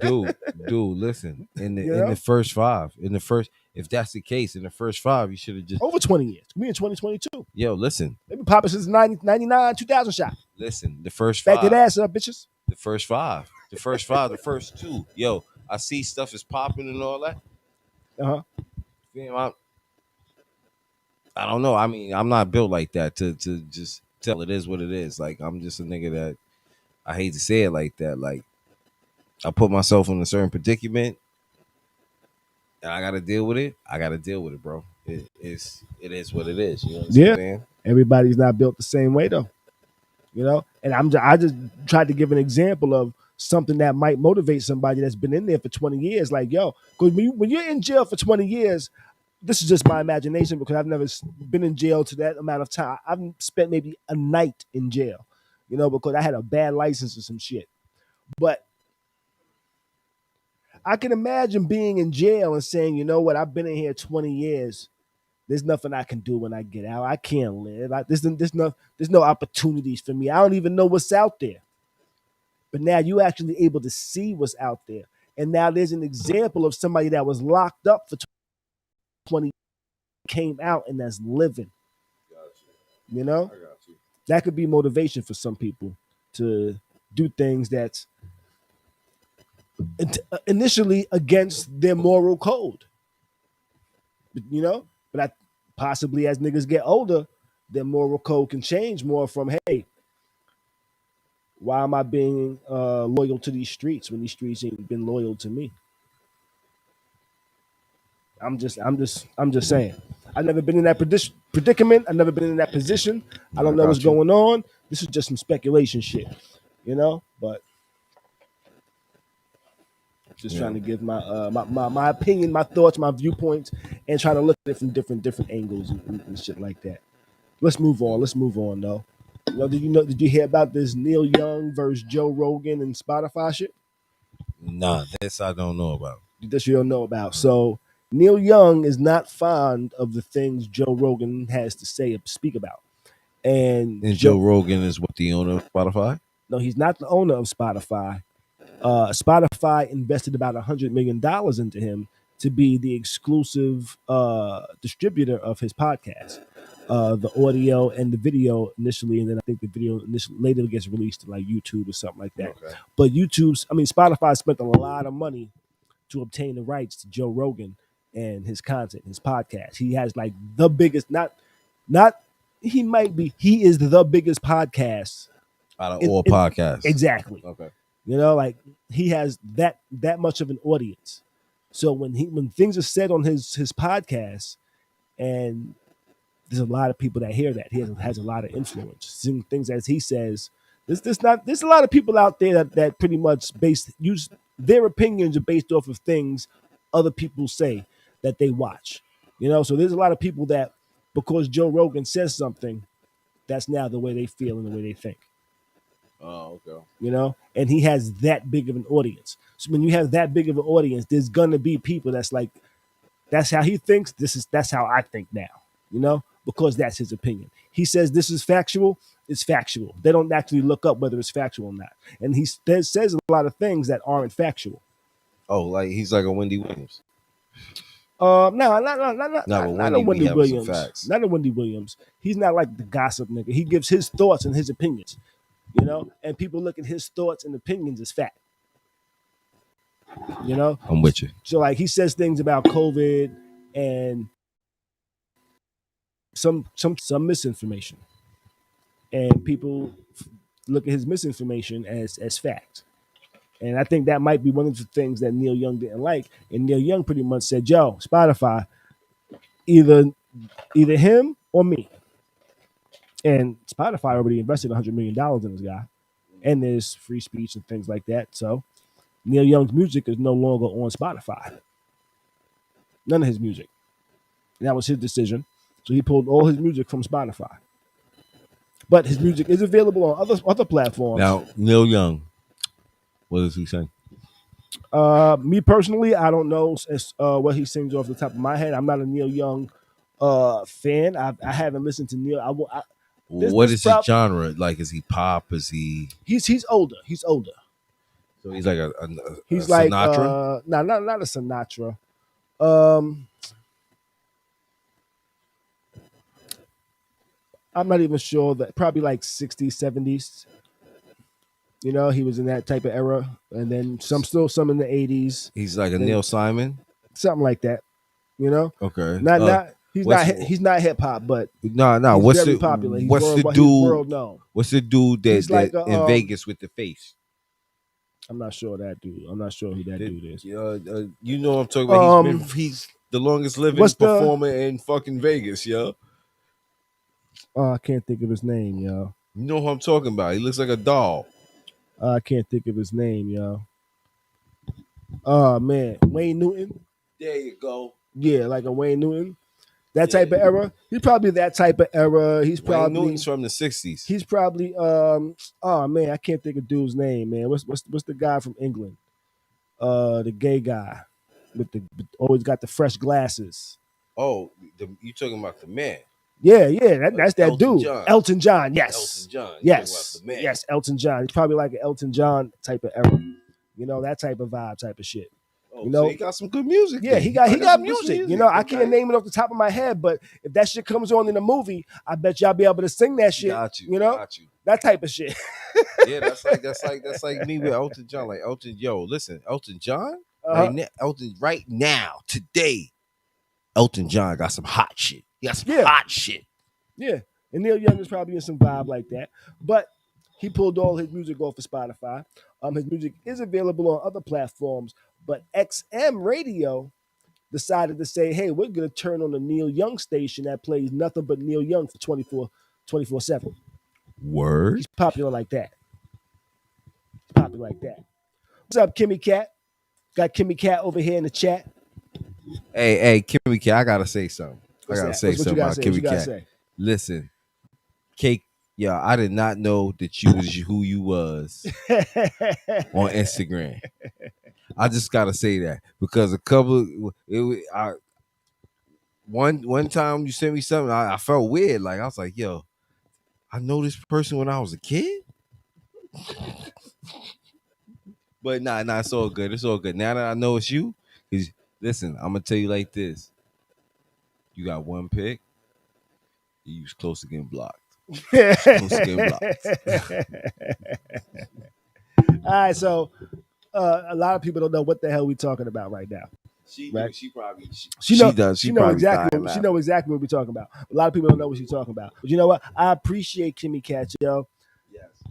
dude, listen. In the first 5, if that's the case, in the first 5, you should have just over 20 years. We in 2022. Yo, listen. They've been popping since 99, 2000 shot. Listen, the first 5. Back that ass up, bitches. The first 5. The first 5, the first 2. Yo, I see stuff is popping and all that. I don't know. I mean, I'm not built like that to just tell it is what it is. Like, I'm just a nigga that I hate to say it like that. Like, I put myself in a certain predicament and I gotta deal with it. I gotta deal with it, bro. It is what it is. You know what I'm saying? Everybody's not built the same way though. You know? And I just tried to give an example of something that might motivate somebody that's been in there for 20 years. Like, yo, because when you're in jail for 20 years, this is just my imagination because I've never been in jail to that amount of time. I've spent maybe a night in jail, you know, because I had a bad license or some shit. But I can imagine being in jail and saying, you know what, I've been in here 20 years. There's nothing I can do when I get out. I can't live. There's no opportunities for me. I don't even know what's out there. But now you're actually able to see what's out there. And now there's an example of somebody that was locked up for 20 came out and that's living. You know? I got you. That could be motivation for some people to do things that's initially against their moral code. You know? But possibly as niggas get older, their moral code can change more from, hey, why am I being loyal to these streets when these streets ain't been loyal to me? I'm just saying. I've never been in that predicament. I've never been in that position. I don't know what's going on. This is just some speculation shit, you know. But just trying to give my opinion, my thoughts, my viewpoints, and trying to look at it from different angles and shit like that. Let's move on though. Did you hear about this Neil Young versus Joe Rogan and Spotify shit? Nah, this I don't know about. This you don't know about. So Neil Young is not fond of the things Joe Rogan has to say or speak about. And Joe Rogan is what, the owner of Spotify? No, he's not the owner of Spotify. Spotify invested about $100 million into him to be the exclusive distributor of his podcast. The audio and the video initially, and then I think the video later gets released to like YouTube or something like that. Okay. But Spotify spent a lot of money to obtain the rights to Joe Rogan and his content, his podcast. He has like the biggest, he is the biggest podcast out of all podcasts. Exactly. Okay. You know, like he has that much of an audience. So when things are said on his podcast and there's a lot of people that hear that. He has a lot of influence. Seeing things as he says. There's a lot of people out there that pretty much use their opinions are based off of things other people say that they watch. So there's a lot of people that because Joe Rogan says something, that's now the way they feel and the way they think. Oh, okay. And he has that big of an audience. So when you have that big of an audience, there's gonna be people that's like, that's how he thinks. That's how I think now. Because that's his opinion. He says this is factual. It's factual. They don't actually look up whether it's factual or not. And he says a lot of things that aren't factual. Oh, like he's like a Wendy Williams. No, not Wendy a Wendy be Williams. some facts. Not a Wendy Williams. He's not like the gossip nigga. He gives his thoughts and his opinions. And people look at his thoughts and opinions as fact. I'm with you. So like he says things about COVID and some misinformation, and people look at his misinformation as fact. And I think that might be one of the things that Neil Young didn't like. And Neil Young pretty much said, "Yo, Spotify, either him or me." And Spotify already invested $100 million in this guy, and there's free speech and things like that. So Neil Young's music is no longer on Spotify. None of his music. And that was his decision. So he pulled all his music from Spotify. But his music is available on other platforms. Now, Neil Young, what does he say? Me personally, I don't know what he sings off the top of my head. I'm not a Neil Young fan. I haven't listened to Neil. What is his genre? Like, is he pop? Is he? He's older. He's older. So he's like a Sinatra? Sinatra? No, not a Sinatra. I'm not even sure. That probably like 60s, 70s. He was in that type of era, and then some in the 80s. He's like a Neil Simon, something like that. Okay. He's not hip hop, but no. He's What's very the popular. He's what's the he's dude? world known. What's the dude He's like in Vegas with the face? I'm not sure that dude. I'm not sure who that dude is. You know what I'm talking about. He's the longest living performer in fucking Vegas, yo. I can't think of his name, yo. You know who I'm talking about. He looks like a doll. I can't think of his name, yo. Oh man, Wayne Newton. There you go. Yeah, like a Wayne Newton. That type of era. He's probably that type of era. He's probably Wayne Newton's from the 60s. He's probably oh man, I can't think of dude's name, man. What's the guy from England? The gay guy with always got the fresh glasses. Oh, you talking about the man? Yeah, that's that Elton dude. John. Elton John, yes. Elton John. Yes. Yes, Elton John. He's probably like an Elton John type of era. That type of vibe, type of shit. Oh, so he got some good music. Yeah, he got music. I can't name it off the top of my head, but if that shit comes on in a movie, I bet y'all be able to sing that shit. Got you. That type of shit. Yeah, that's like me with Elton John. Like Elton, listen, Elton John, right now, today, Elton John got some hot shit. He got some hot shit. Yeah, and Neil Young is probably in some vibe like that, but he pulled all his music off of Spotify. His music is available on other platforms, but XM Radio decided to say, hey, we're going to turn on the Neil Young station that plays nothing but Neil Young for 24/7. Word? He's popular like that. What's up, Kimmy Cat? Got Kimmy Cat over here in the chat. Hey, Kimmy Cat, I got to say something. What's I got to that? say What you something gotta about say? What you Kimmy gotta Cat. say? Listen, Cake, I did not know that you was who you was on Instagram. I just gotta say that because one time you sent me something, I felt weird. Like I was like, yo, I know this person when I was a kid. But nah, it's all good. It's all good. Now that I know it's you, because listen, I'm gonna tell you like this. You got one pick, you was close to getting blocked. All right, so a lot of people don't know what the hell we talking about right now. She right? She probably she does. She know exactly what we're talking about. A lot of people don't know what she's talking about. But you know what? I appreciate Kimmy Cat, yo. Yes.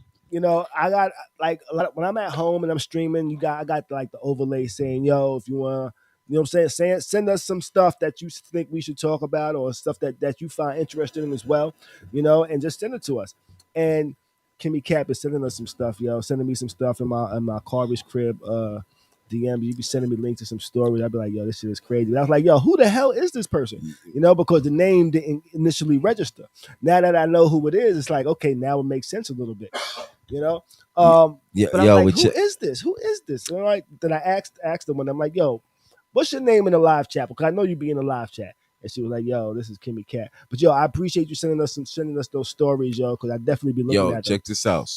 I got like a lot when I'm at home and I'm streaming. I got like the overlay saying, "Yo, if you want You know what I'm saying? Send us some stuff that you think we should talk about, or stuff that you find interested in as well, and just send it to us. And Kimmy Cap is sending us some stuff, sending me some stuff in my Carver's crib DM. You be sending me links to some stories. I'd be like, yo, this shit is crazy. And I was like, yo, who the hell is this person? Because the name didn't initially register. Now that I know who it is, it's like, okay, now it makes sense a little bit. But I'm like, who is this? Who is this? And then I asked them, and I'm like, yo, what's your name in the live chat? Because I know you be in the live chat. And she was like, yo, this is Kimmy Cat. But yo, I appreciate you sending us those stories, yo, because I definitely be looking at them. Yo, check this out.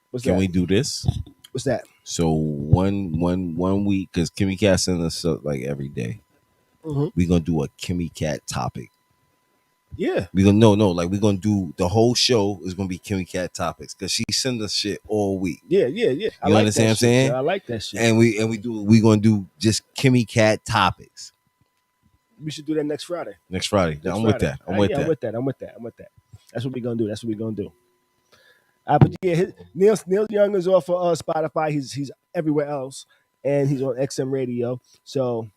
What's Can that? we do this? What's that? So one week, because Kimmy Cat sends us stuff like every day. Mm-hmm. We're gonna do a Kimmy Cat topic. Yeah. We're gonna do the whole show is gonna be Kimmy Cat topics because she sends us shit all week. Yeah. You understand what I'm saying? I like that shit. And we're gonna do just Kimmy Cat topics. We should do that next Friday. Next Friday. I'm with that. I'm with that. That's what we're gonna do. But yeah, Neil Young is off of Spotify. He's everywhere else, and he's on XM Radio. So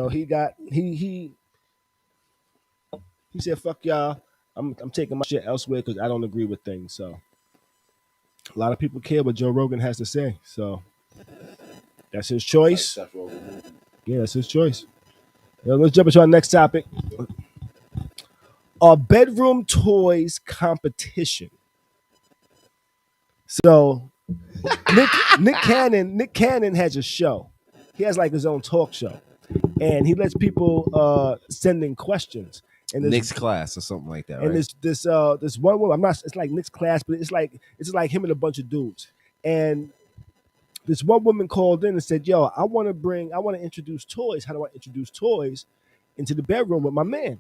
he said, "Fuck y'all. I'm taking my shit elsewhere because I don't agree with things." So a lot of people care what Joe Rogan has to say. So that's his choice. Yeah, that's his choice. Let's jump into our next topic. A bedroom toys competition. So Nick Cannon has a show. He has like his own talk show, and he lets people send in questions. And Nick's class or something like that. And right? this one woman, it's like Nick's class, but it's like him and a bunch of dudes. And this one woman called in and said, "Yo, I want to introduce toys. How do I introduce toys into the bedroom with my man?"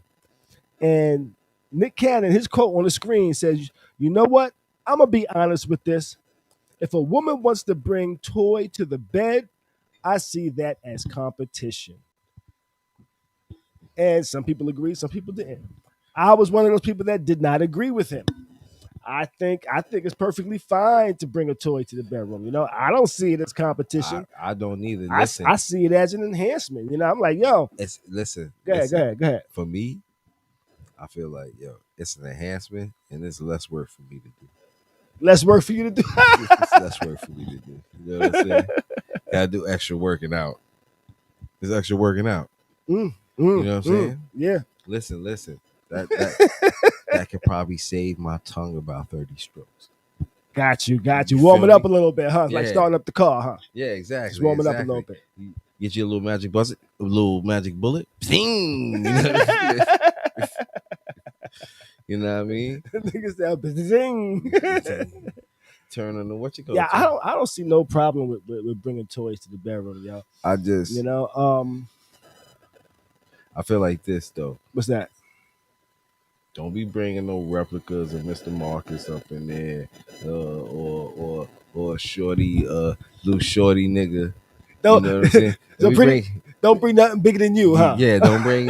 And Nick Cannon, his quote on the screen says, "You know what? I'm going to be honest with this. If a woman wants to bring toy to the bed, I see that as competition." And some people agreed, some people didn't. I was one of those people that did not agree with him. I think it's perfectly fine to bring a toy to the bedroom. I don't see it as competition. I don't either. Listen, I see it as an enhancement. I'm like, yo. Go ahead. For me, I feel like, yo, it's an enhancement and it's less work for me to do. Less work for you to do? It's less work for me to do. You know what I'm saying? Gotta do extra working out. It's extra working out. You know what I'm saying? Yeah. Listen. That could probably save my tongue about 30 strokes. Got you. Warm it up a little bit, huh? Yeah. Like starting up the car, huh? Yeah, exactly. Just warm it up a little bit. You get you a little magic bullet. Zing! You know what I mean? Niggas say zing. Turn on the what you call. Yeah, I don't see no problem with bringing toys to the bedroom, yo. I just I feel like this though. What's that? Don't be bringing no replicas of Mr. Marcus up in there, or shorty, little shorty nigga. Don't, you know what I'm saying? Don't bring nothing bigger than you, huh? Yeah, don't bring.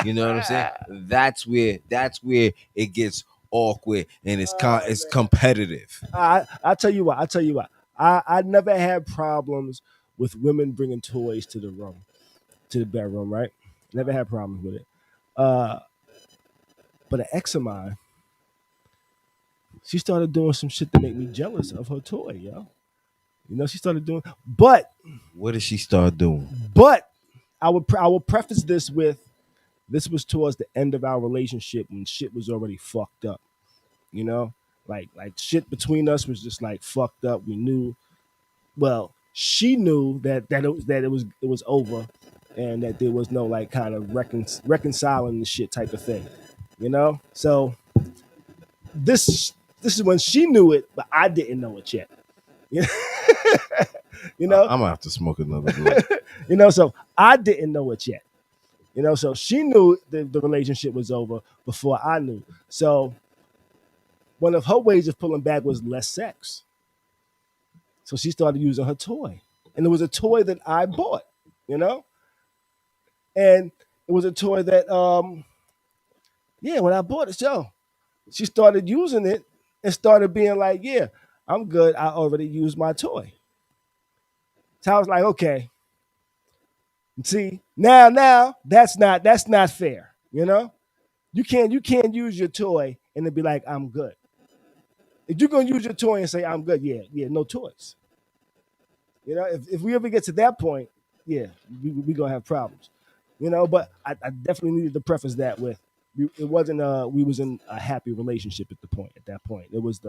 You know what I'm saying? That's where it gets awkward and it's competitive. I tell you what. I never had problems with women bringing toys to the bedroom, right? Never had problems with it. But an ex of mine, she started doing some shit to make me jealous of her toy, yo. She started doing, but what did she start doing? But I will preface this with, this was towards the end of our relationship when shit was already fucked up. Like shit between us was just like fucked up. We knew, well, she knew that it was over, and that there was no like kind of reconciling the shit type of thing. So this is when she knew it, but I didn't know it yet. I'm gonna have to smoke another blunt. So I didn't know it yet. So she knew the relationship was over before I knew. So one of her ways of pulling back was less sex. So she started using her toy, and it was a toy that I bought. And it was a toy that when I bought it, she started using it and started being like, yeah, I'm good. I already used my toy. So I was like, okay, See, now that's not fair. You know, you can't use your toy and then be like, I'm good. If you're gonna use your toy and say I'm good, yeah, no toys. You know, if we ever get to that point, yeah, we gonna have problems. You know, but I definitely needed to preface that with it wasn't we was in a happy relationship at that point. It was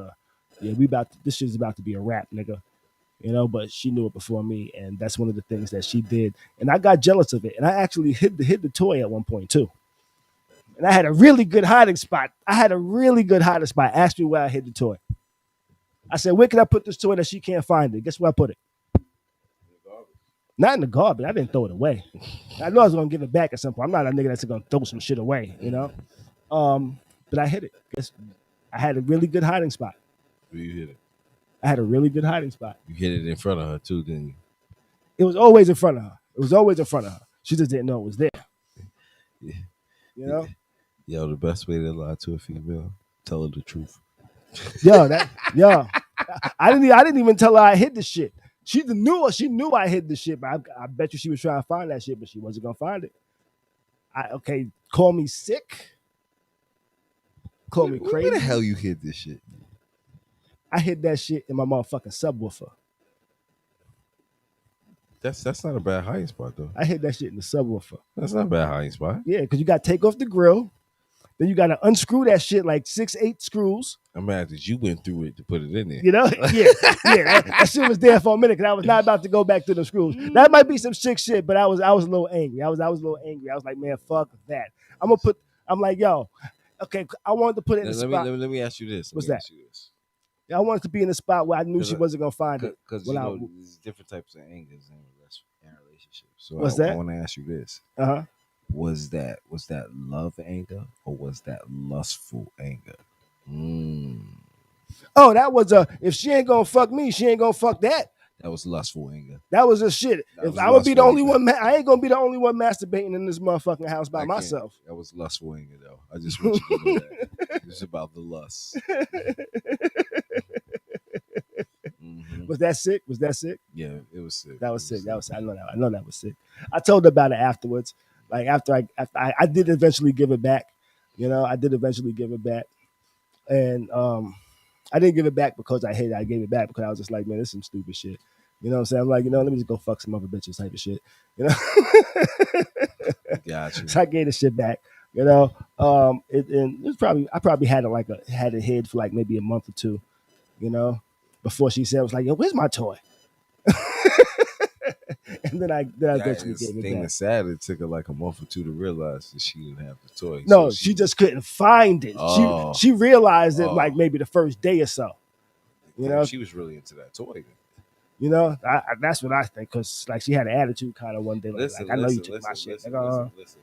this shit's about to be a wrap, nigga. You know, but she knew it before me, and that's one of the things that she did, and I got jealous of it, and I actually hid the toy at one point too, and I had a really good hiding spot. Asked me where I hid the toy. I said, "Where can I put this toy that she can't find it?" Guess where I put it? Not in the garbage. I didn't throw it away. I know I was gonna give it back at some point. I'm not a nigga that's gonna throw some shit away, you know. But I hid it. Guess I had a really good hiding spot. Where you hit it? I had a really good hiding spot. You hit it in front of her too, didn't you? It was always in front of her. She just didn't know it was there. Yeah. You know? Yo, the best way to lie to a female, tell her the truth. I didn't even tell her I hid the shit. She knew I hid the shit, but I bet you she was trying to find that shit, but she wasn't gonna find it. Call me sick. Call me crazy. Where the hell you hid this shit? I hid that shit in my motherfucking subwoofer. That's not a bad hiding spot though. I hid that shit in the subwoofer. That's not a bad hiding spot. Yeah, because you got to take off the grill. Then you got to unscrew that shit like 6-8 screws. I'm mad that you went through it to put it in there. You know? Yeah. That shit was there for a minute because I was not about to go back to the screws. That might be some sick shit, but I was a little angry. I was a little angry. I was like, man, fuck that. I'm like, yo, okay, I wanted to put it in the spot. Let me ask you this. What's that? I wanted to be in a spot where I knew she wasn't gonna find it. Because you know, there's different types of angers in relationships. So I want to ask you this. Was that love anger or was that lustful anger? Oh, that was if she ain't gonna fuck me, she ain't gonna fuck that. That was lustful anger. That was a shit. If I would be the only one, I ain't gonna be the only one mastifting in this motherfucking house by myself. That was lustful anger, though. I just want you to know that. It's about the lust. Was that sick? Yeah, it was sick. That was sick. I know that was sick. I told her about it afterwards. Like after I did eventually give it back. You know, I did eventually give it back, and I didn't give it back because I hated it. I gave it back because I was just like, man, this is some stupid shit. You know what I'm saying? I'm like, let me just go fuck some other bitches type of shit. You know? Gotcha. So I gave the shit back. You know, I probably had it hid for like maybe a month or two. You know, before she said, I was like, yo, where's my toy? And then I eventually gave it back. Thing that's sad, it took her like a month or two to realize that she didn't have the toy. No, she just couldn't find it. Oh. She realized it like maybe the first day or so. You know, she was really into that toy then. You know, that's what I think, because like she had an attitude kind of one day. I know you took my shit. Listen.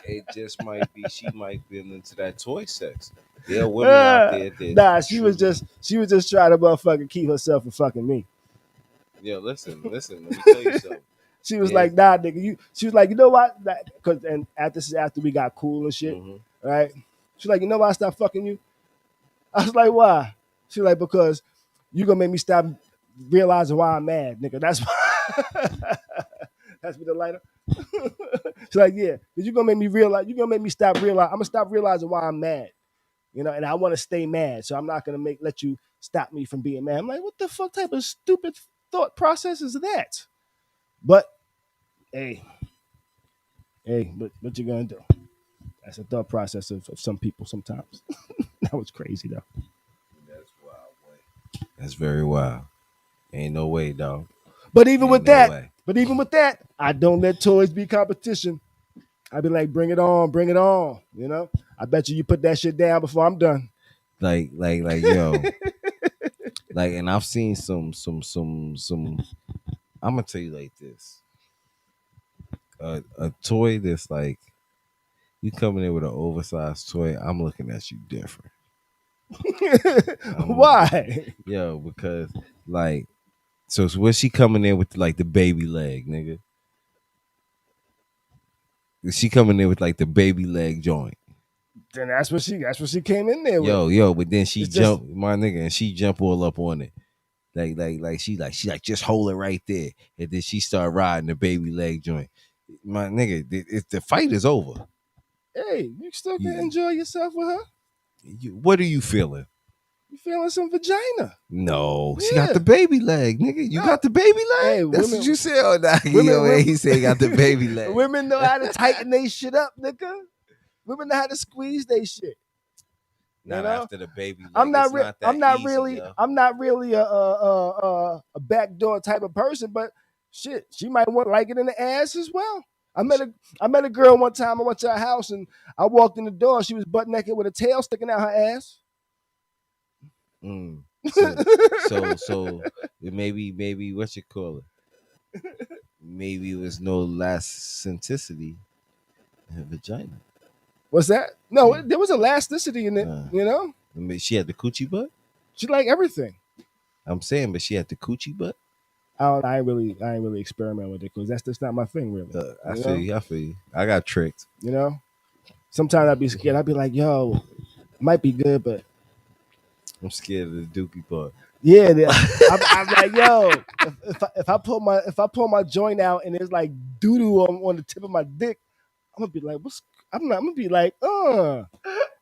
It just might be she might be into that toy sex. There are women out there that she was just trying to motherfucking keep herself from fucking me. Yeah, listen. Let me tell you something. She was like, nah, nigga. She was like, you know what? And after we got cool and shit, right? She's like, you know why I stopped fucking you? I was like, why? She's like, because you gonna make me stop realizing why I'm mad, nigga. That's why. That's with the lighter. She's like, yeah, because you're gonna make me realize. You're gonna make me stop realize. I'm gonna stop realizing why I'm mad. You know, and I want to stay mad, so I'm not gonna let you stop me from being mad. I'm like, what the fuck type of stupid thought process is that? But hey, what you gonna do? That's a thought process of some people sometimes. That was crazy though. That's wild, boy. That's very wild. Ain't no way, dog. But even with that, I don't let toys be competition. I be like, bring it on. You know, I bet you put that shit down before I'm done. Like, yo, like, and I've seen some. I'm gonna tell you like this: a toy that's like, you coming in with an oversized toy, I'm looking at you different. Why? Yo, because like, so where's she coming in with like the baby leg, nigga? Is she coming in with like the baby leg joint? Then that's what she came in there with. Yo, but then she jumped, my nigga, and she jump all up on it. She just hold it right there, and then she start riding the baby leg joint. My nigga, the fight is over. Hey, you still can Yeah. enjoy yourself with her. What are you feeling? You feeling some vagina? No, she Yeah. got the baby leg, nigga. You No. got the baby leg. Hey, That's women- what you said. Oh, nah, women- he said he got the baby leg. Women know how to tighten they shit up, nigga. Women know how to squeeze they shit. Not know? after the baby leg. I'm not. It's not that I'm not easy, really. yo. I'm not really a backdoor type of person. But shit, she might want like it in the ass as well. I met a girl one time. I went to her house and I walked in the door. She was butt naked with a tail sticking out her ass. So maybe what you call it? Maybe it was no elasticity in her vagina. What's that? No, there was elasticity in it. You know, I mean, she had the coochie butt. she liked everything. I'm saying, but she had the coochie butt. I ain't really experiment with it because that's just not my thing, really. I feel you. I got tricked. You know, sometimes I'd be scared. I'd be like, "Yo, it might be good, but I'm scared of the dookie part. yeah." I'm like, "Yo, if I pull my joint out and there's like doo doo on the tip of my dick, I'm gonna be like, I'm gonna be like, I'm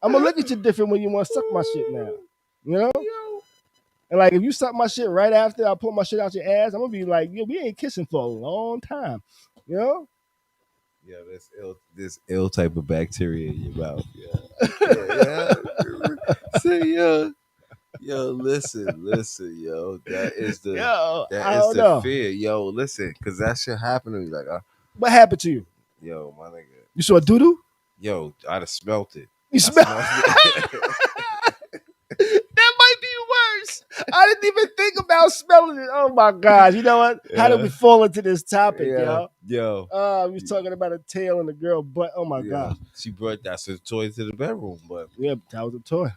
gonna look at you different when you want to suck my shit now, you know." And like if you suck my shit right after I pull my shit out your ass, I'm gonna be like, "Yo, we ain't kissing for a long time," you know. Yeah, this ill type of bacteria in your mouth. Yeah. So listen, yo. That is the I don't know. fear, yo. Listen, because that shit happened to me. Like, What happened to you? yo, my nigga, You saw doo doo? yo, I'd have smelt it. You smell? That might be worse. I didn't even think about smelling it. Oh my god! You know what? How did we fall into this topic, yo? We was talking about a tail and the girl butt. Oh my god! She brought that toy to the bedroom, but yeah, that was a toy.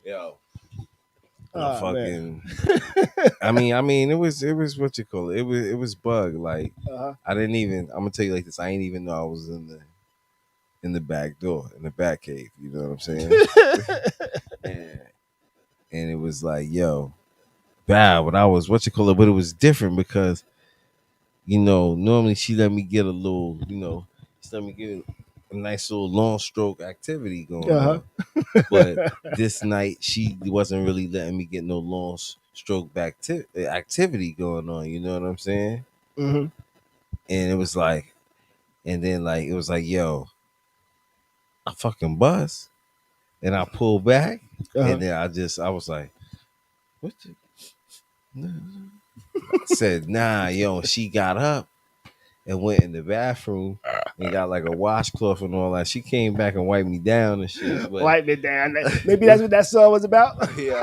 Yo, Man. I mean, it was what you call it. It was bug. Like I didn't even. I'm gonna tell you like this. I ain't even know I was in the back door in the back cave. You know what I'm saying? and it was like, yo, bad. But I was what you call it. But it was different because, you know, normally she let me get a little, you know, she let me get a nice little long stroke activity going on. But this night she wasn't really letting me get no long stroke activity going on. You know what I'm saying? Mm-hmm. And it was like, and then like it was like, yo, I fucking bust, and I pulled back, and then I was like, what? I said, nah, yo. She got up and went in the bathroom and got like a washcloth and all that. She came back and wiped me down and shit. But wipe me down. Maybe that's what that song was about. Yeah,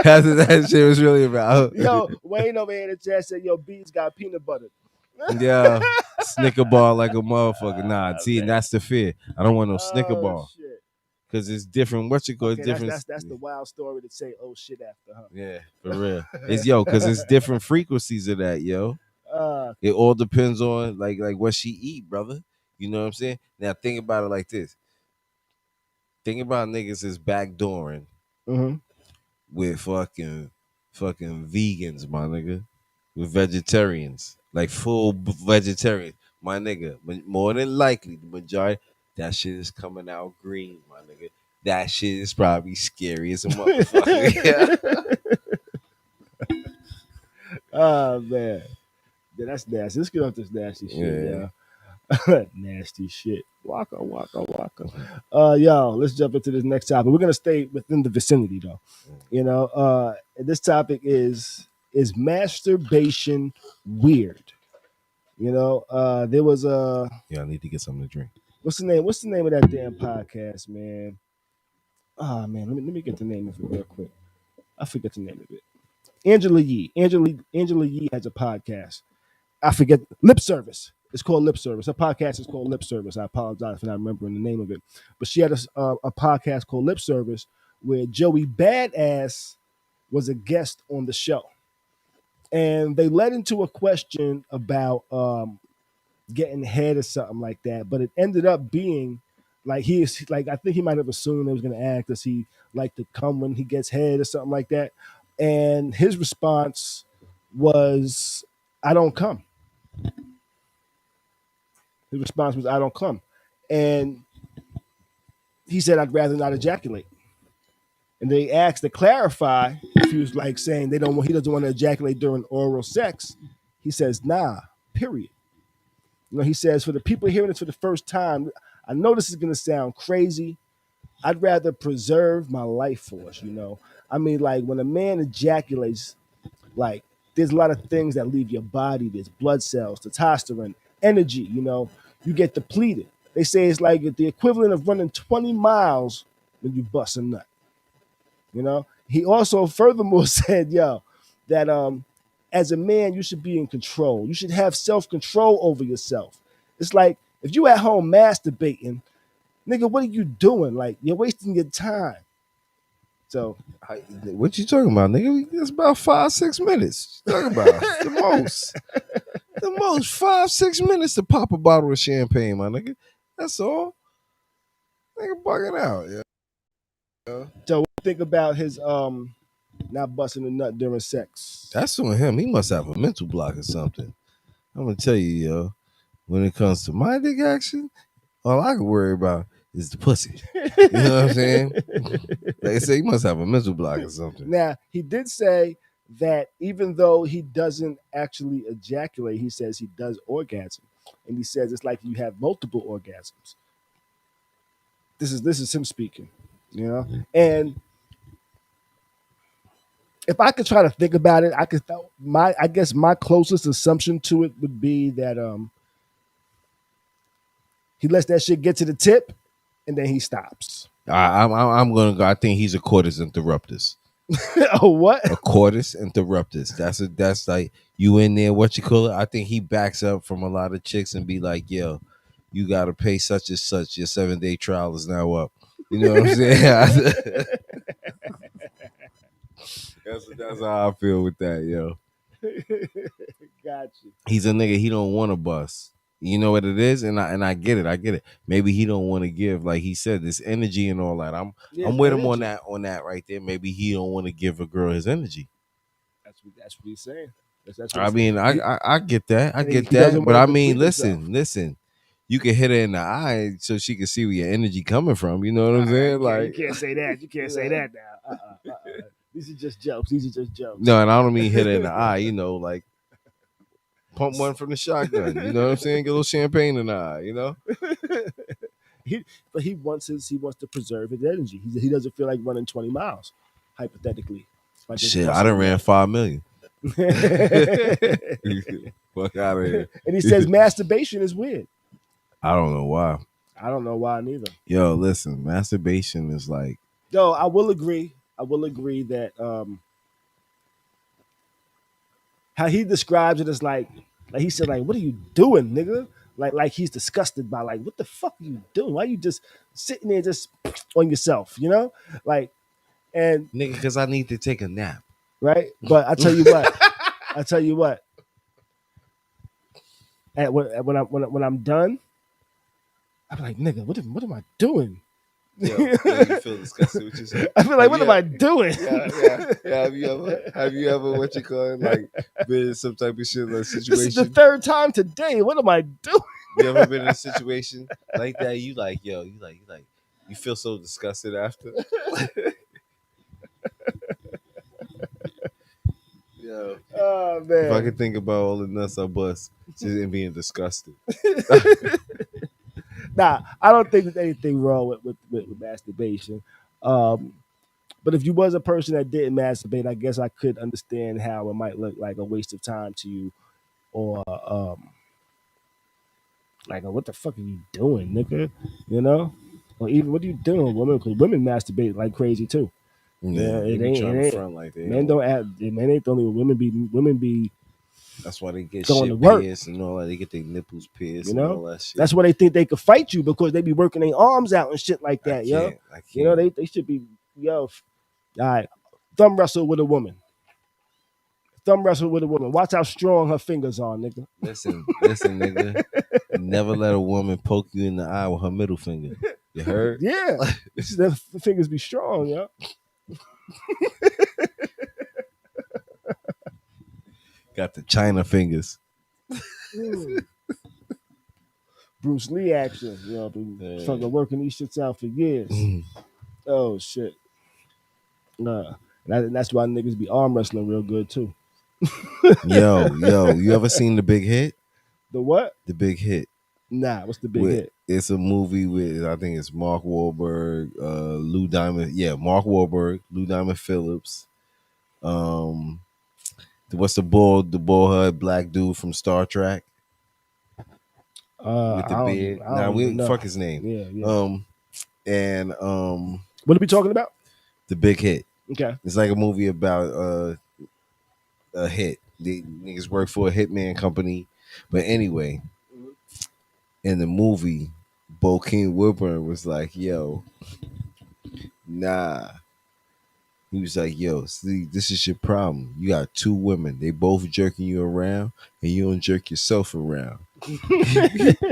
that's what that shit was really about. Yo, Wayne over here in the chat said, "Yo, Beez got peanut butter." Yeah, Snicker bar like a motherfucker. Nah, see, that's the fear. I don't want no Snicker bar because it's different. What you call it's different. That's the wild story to say. Oh shit, after huh? Yeah, for real. It's because it's different frequencies of that, yo. It all depends on like what she eat, brother. You know what I'm saying? Now think about it like this. Think about niggas is backdooring with fucking vegans, my nigga. With vegetarians. Like full vegetarians. My nigga, more than likely, the majority, that shit is coming out green, my nigga. That shit is probably scary as a motherfucker. Oh man. Yeah, that's nasty. Let's get off this nasty shit, yeah. Nasty shit. Waka. Yo, let's jump into this next topic. We're gonna stay within the vicinity though. You know, this topic is masturbation weird? You know, there was a I need to get something to drink. What's the name of that damn podcast, man? Oh man, let me get the name of it real quick. I forget the name of it. Angela Yee has a podcast. I forget Lip Service. It's called Lip Service. Her podcast is called Lip Service. I apologize for not remembering the name of it. But she had a podcast called Lip Service where Joey Badass was a guest on the show. And they led into a question about getting head or something like that. But it ended up being like I think he might have assumed they was going to ask, does he like to come when he gets head or something like that? And his response was, I don't come. His response was, I don't come. And he said, I'd rather not ejaculate. And they asked to clarify if he was like saying he doesn't want to ejaculate during oral sex. He says, nah, period. He says, for the people hearing this for the first time, I know this is going to sound crazy. I'd rather preserve my life force, I mean, like when a man ejaculates, like there's a lot of things that leave your body. There's blood cells, testosterone, energy, you get depleted. They say it's like the equivalent of running 20 miles when you bust a nut. He also furthermore said, that as a man, you should be in control. You should have self-control over yourself. It's like if you at home masturbating, nigga, what are you doing? Like, you're wasting your time. So what you talking about, nigga? It's about 5-6 minutes. What you talking about the most 5-6 minutes to pop a bottle of champagne, my nigga. That's all. Nigga, bugging out, yeah. So what do you think about his not busting a nut during sex? That's on him. He must have a mental block or something. I'm gonna tell you, when it comes to my dick action, all I can worry about is the pussy. You know what I'm saying? Like I say, he must have a mental block or something. Now, he did say that even though he doesn't actually ejaculate, he says he does orgasm. And he says it's like you have multiple orgasms. This is him speaking, And if I could try to think about it, I guess my closest assumption to it would be that he lets that shit get to the tip and then he stops. I'm gonna go. I think he's a cordis interruptus. Oh, what? A cordis interruptus. That's like you in there. What you call it? I think he backs up from a lot of chicks and be like, "Yo, you gotta pay such and such. Your 7-day trial is now up." You know what I'm saying? That's how I feel with that, yo. Gotcha. He's a nigga. He don't want to bust. You know what it is, and I get it. Maybe he don't want to give, like he said, this energy and all that. I'm with him on that right there. Maybe he don't want to give a girl his energy. That's what he's saying. I mean, I get that. I get that. But I mean, listen. You can hit her in the eye so she can see where your energy coming from. You know what I'm saying? Like, you can't say that. You can't say that now. These are just jokes. No, and I don't mean hit her in the eye. Like pump one from the shotgun. You know what I'm saying? Get a little champagne in the eye. But he wants to preserve his energy. He doesn't feel like running 20 miles, hypothetically. Shit, I done ran 5 million. Fuck out of here. And he says masturbation is weird. I don't know why. I don't know why neither. Yo, listen, masturbation is like. Yo, I will agree that how he describes it is like he said, like, what are you doing, nigga? Like he's disgusted by, like, what the fuck are you doing? Why are you just sitting there just on yourself, Like, and nigga, because I need to take a nap. Right? But I tell you what. When I'm done, I'm like, nigga, what am I doing? Yo, you feel disgusted with yourself. I feel like, what am I doing? Yeah. Have you ever what you call it, like been in some type of shit like situation? This is the third time today. What am I doing? You ever been in a situation like that? You like, yo, you feel so disgusted after. Yo, oh man! If I could think about all the nuts I bust, just in being disgusted. Nah, I don't think there's anything wrong with masturbation. But if you was a person that didn't masturbate, I guess I could understand how it might look like a waste of time to you, or like, what the fuck are you doing, nigga? Or even, what are you doing, woman? Because women masturbate like crazy too. Yeah, it ain't front like that. Men don't add. Men ain't the only women be. That's why they get going shit to work pierced and all that. They get their nipples pierced and all that shit. That's why they think they could fight you, because they be working their arms out and shit like that, I can't. They should be, all right, thumb wrestle with a woman. Watch how strong her fingers are, nigga. Listen, nigga. Never let a woman poke you in the eye with her middle finger. You heard? Yeah. The fingers be strong, Got the China fingers. Bruce Lee action. You know, been fucking working these shits out for years. Oh shit. That's why niggas be arm wrestling real good too. Yo, you ever seen The Big Hit? The what? The Big Hit. Nah, what's the big hit? It's a movie with, I think it's Mark Wahlberg, Lou Diamond. Yeah, Mark Wahlberg, Lou Diamond Phillips. What's the bald head black dude from Star Trek with the beard? Nah, we fuck his name. Yeah. And What are we talking about? The Big Hit. Okay. It's like a movie about a hit. The niggas work for a hitman company, but anyway, in the movie, Bokeem Woodburn was like, "Yo, nah." He was like, "Yo, see, this is your problem. You got two women. They both jerking you around, and you don't jerk yourself around."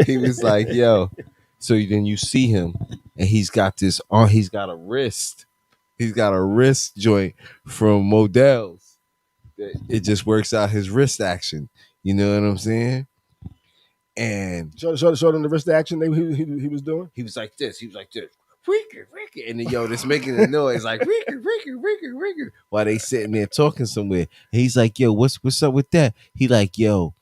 He was like, "Yo." So then you see him, and he's got this on. He's got a wrist. He's got a wrist joint from Models. It just works out his wrist action. You know what I'm saying? And show them the wrist action he was doing. He was like this. He was like this. Ricky. And then yo, this making a noise like Ricky. While they sitting there talking somewhere. And he's like, yo, what's up with that? He like, yo,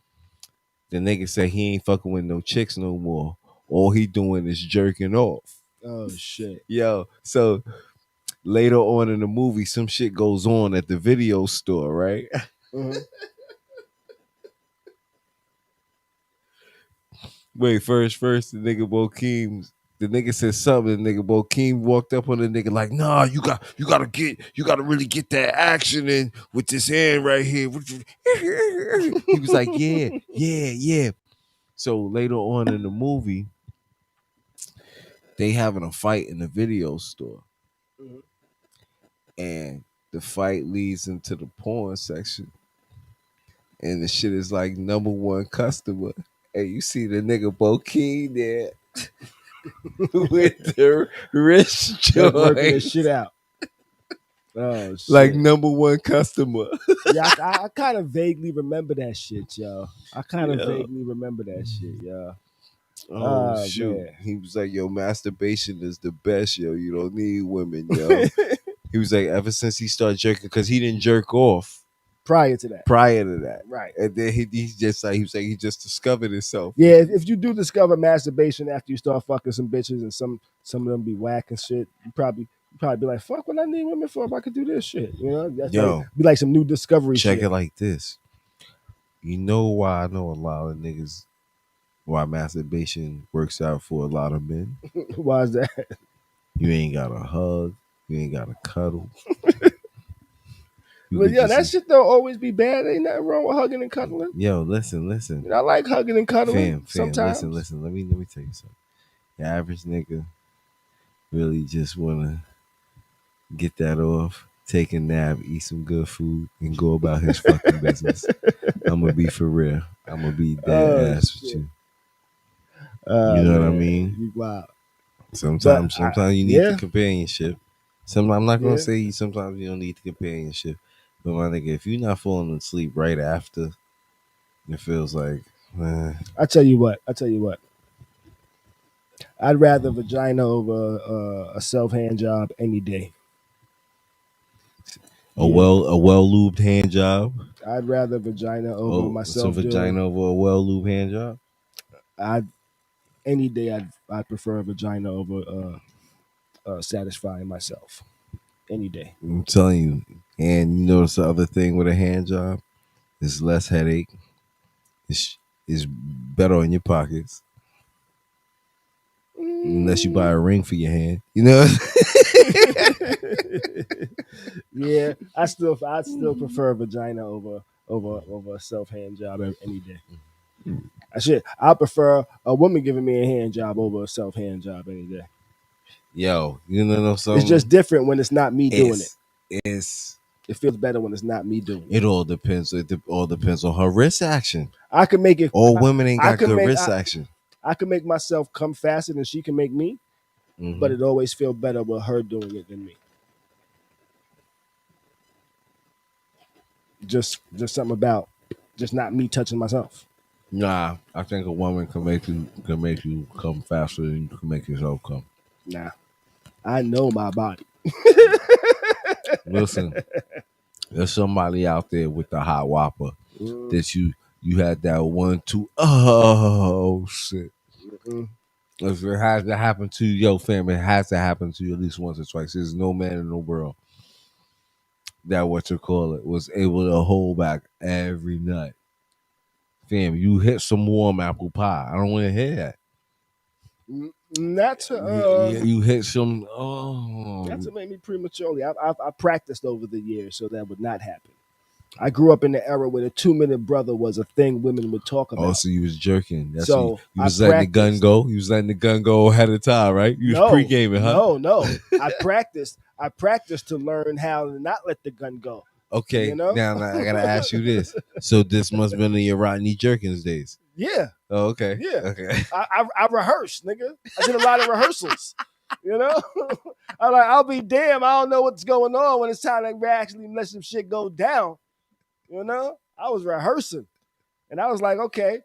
the nigga said he ain't fucking with no chicks no more. All he doing is jerking off. Oh shit. Yo, so later on in the movie, some shit goes on at the video store, right? Mm-hmm. Wait, first, the nigga Bokeem, the nigga said something. The nigga Bokeem walked up on the nigga like, nah, you gotta really get that action in with this hand right here. He was like, yeah. So later on in the movie, they having a fight in the video store, and the fight leads into the porn section, and the shit is like number one customer. And you see the nigga Bokeem there with the wrist joint. Working this shit out. Oh shit. Like number one customer. Yeah, I kind of vaguely remember that shit, yo. Vaguely remember that shit, yo. Oh shoot. Man. He was like, yo, masturbation is the best, yo. You don't need women, yo. He was like, ever since he started jerking, because he didn't jerk off. Prior to that. Right. And then he just like, he was like, he just discovered himself. Yeah, if you do discover masturbation after you start fucking some bitches and some of them be whack and shit, you probably be like, fuck what I need women for if I could do this shit. You know? That's be like some new discovery check shit. It like this. You know why I know a lot of niggas why masturbation works out for a lot of men? Why is that? You ain't got a hug. You ain't got a cuddle. But yo, that shit don't always be bad. Ain't nothing wrong with hugging and cuddling. Yo, listen. You know, I like hugging and cuddling. Fam, sometimes. Listen. Let me tell you something. The average nigga really just wanna get that off, take a nap, eat some good food, and go about his fucking business. I'm gonna be for real. I'm gonna be dead ass with you. You know what I mean? Wow. Sometimes you need the companionship. Sometimes I'm not gonna say sometimes you don't need the companionship. But my nigga, if you're not falling asleep right after, it feels like, man. I tell you what. I'd rather vagina over a self-hand job any day. A well lubed hand job. I'd rather vagina over myself. Some vagina over a well lubed hand job. Any day I'd prefer a vagina over satisfying myself. Any day. I'm telling you. And you notice the other thing with a hand job is less headache. It's better on your pockets. Unless you buy a ring for your hand. You know? Yeah. I still prefer a vagina over a self-hand job any day. I prefer a woman giving me a hand job over a self-hand job any day. Yo, you know something? It's just different when it's not me doing it. It feels better when it's not me doing it. It all depends. It all depends on her wrist action. I can make it. All women ain't got good wrist action. I can make myself come faster than she can make me, but it always feels better with her doing it than me. Just something just not me touching myself. Nah, I think a woman can make you come faster than you can make yourself come. Nah, I know my body. Listen, there's somebody out there with the hot whopper that you had that 1, 2. Oh shit! If it has to happen to your family, it has to happen to you at least once or twice. There's no man in the world that was able to hold back every night. Fam, you hit some warm apple pie. I don't want to hear that. Not to You hit some. Oh, not to make me prematurely. I practiced over the years so that would not happen. I grew up in the era where the 2-minute brother was a thing women would talk about. oh, so you was jerking. That's So, what you was I letting the gun practiced. go. You was letting the gun go ahead of time, right? You was pre-gaming, huh? No. I practiced to learn how to not let the gun go. Okay, You know? now I gotta ask you this. So this must have been in your Rodney Jerkins days. Yeah. Oh, okay. Yeah. Okay. I rehearsed, nigga. I did a lot of rehearsals. You know? I'll be damned. I don't know what's going on when it's time to actually let some shit go down. You know? I was rehearsing. And I was like, okay,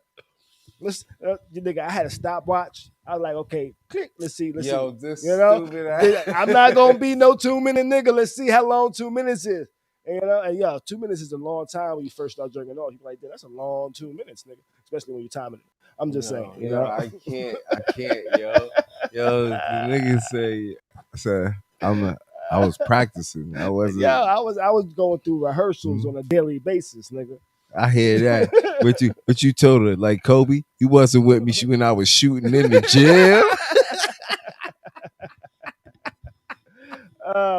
nigga, I had a stopwatch. I was like, okay, click, let's see. This stupid ass. I'm not gonna be no 2-minute nigga. Let's see how long 2 minutes is. And 2 minutes is a long time when you first start jerking off. You're like, that's a long 2 minutes, nigga. Especially when you're timing it. I'm just saying. I can't, yo. The niggas say I was practicing. I wasn't. Yeah, I was going through rehearsals on a daily basis, nigga. I hear that. But you told her, like Kobe, you wasn't with me when I was shooting in the gym.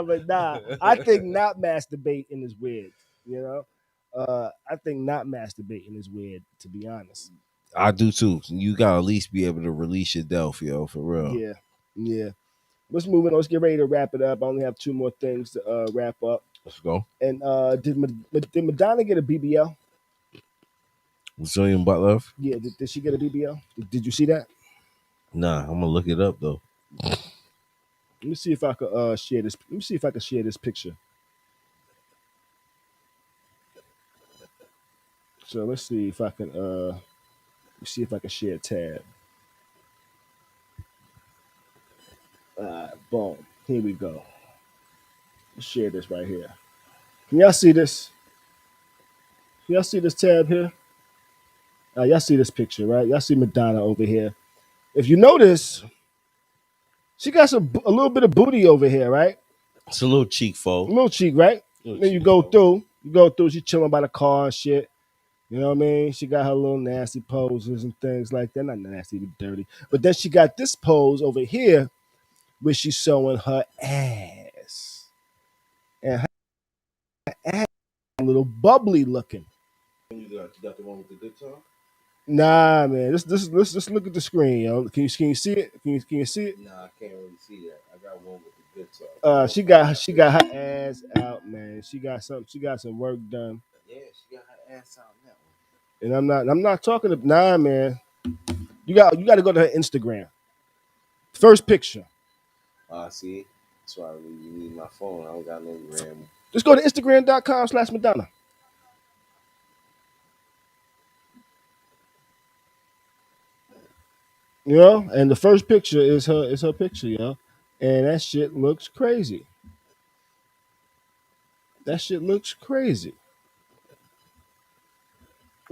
But nah, I think not masturbating is weird. You know, I think not masturbating is weird. To be honest, I do too. You gotta at least be able to release your Delph, yo, for real. Yeah. Let's move on. Let's get ready to wrap it up. I only have 2 more things to wrap up. Let's go. And did Madonna get a BBL? Zillion Butler? Yeah, did she get a BBL? Did you see that? Nah, I'm gonna look it up though. Let me see if I could share this. Let me see if I can share this picture. So let's see if I can share a tab. Boom. Here we go. Let's share this right here. Can y'all see this? Can y'all see this tab here? Y'all see this picture, right? Y'all see Madonna over here. If you notice, she got a little bit of booty over here, right? It's a little cheek fold. A little cheek, right? Then you go through. She's chilling by the car and shit. You know what I mean? She got her little nasty poses and things like that. Not nasty, but dirty. But then she got this pose over here where she's showing her ass. And her ass a little bubbly looking. You got the one with the good time? Nah, man. Let's look at the screen, yo. Can you see it? Can you see it? Nah, I can't really see that. I got one with the good time. She got her ass out, man. She got some work done. Yeah, she got her ass out in that one. And I'm not talking to man. You got to go to her Instagram. First picture. See. That's why you need my phone. I don't got no gram. Just go to Instagram.com/Madonna. You know, and the first picture is her picture, yo. And that shit looks crazy. What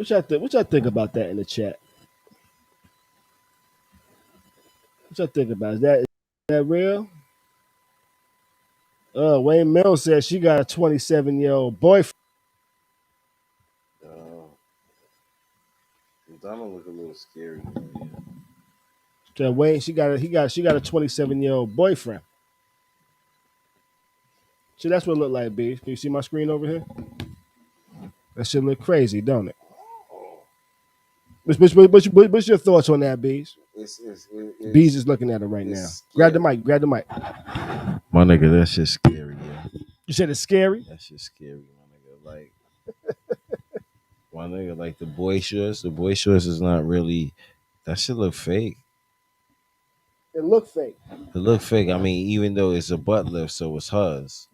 y'all think about that in the chat? What y'all think about? Is that real? Wayne Mills says she got a 27-year-old boyfriend. Madonna look a little scary. So Wayne, she got a 27-year-old boyfriend. So that's what it look like, Beez. Can you see my screen over here? That shit look crazy, don't it? What's your thoughts on that, Beez? Beez is looking at it right now. Grab the mic. My nigga, that shit's scary, yeah. You said it's scary? That shit's scary, my nigga. My nigga, like the boy shorts is not really. That shit look fake. It look fake. I mean, even though it's a butt lift, so it's hers.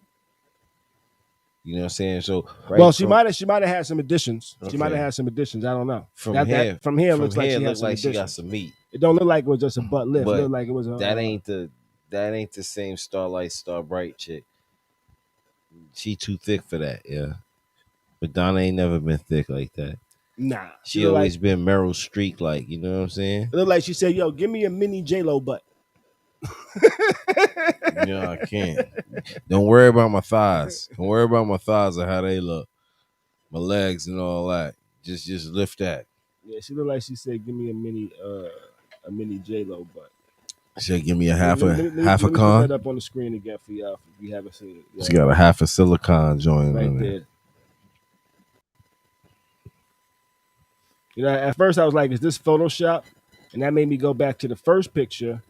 You know what I'm saying? So Well, she might have had some additions. She might have Okay. had some additions. I don't know. from That here, from here it from looks like here, she it had looked some like she got additions. some meat. It don't look like it was just a butt lift. It But looked like it was a that ain't the same Starlight Star Bright chick. She too thick for that, yeah. Madonna ain't never been thick like that. nah. She always been Meryl Streep, like, you know what I'm saying? It looked like she said, "Yo, give me a mini J-Lo butt." Yeah, I can't. Don't worry about my thighs. Don't worry about my thighs or how they look. My legs and all that. Just lift that. Yeah, she looked like she said, "Give me a mini J-Lo butt." She give me a half a Let me put con. that up on the screen again for y'all if you haven't seen it. Yeah, She got a half a silicone joint right on there. there. You know, at first I was like, "Is this Photoshop?" And that made me go back to the first picture,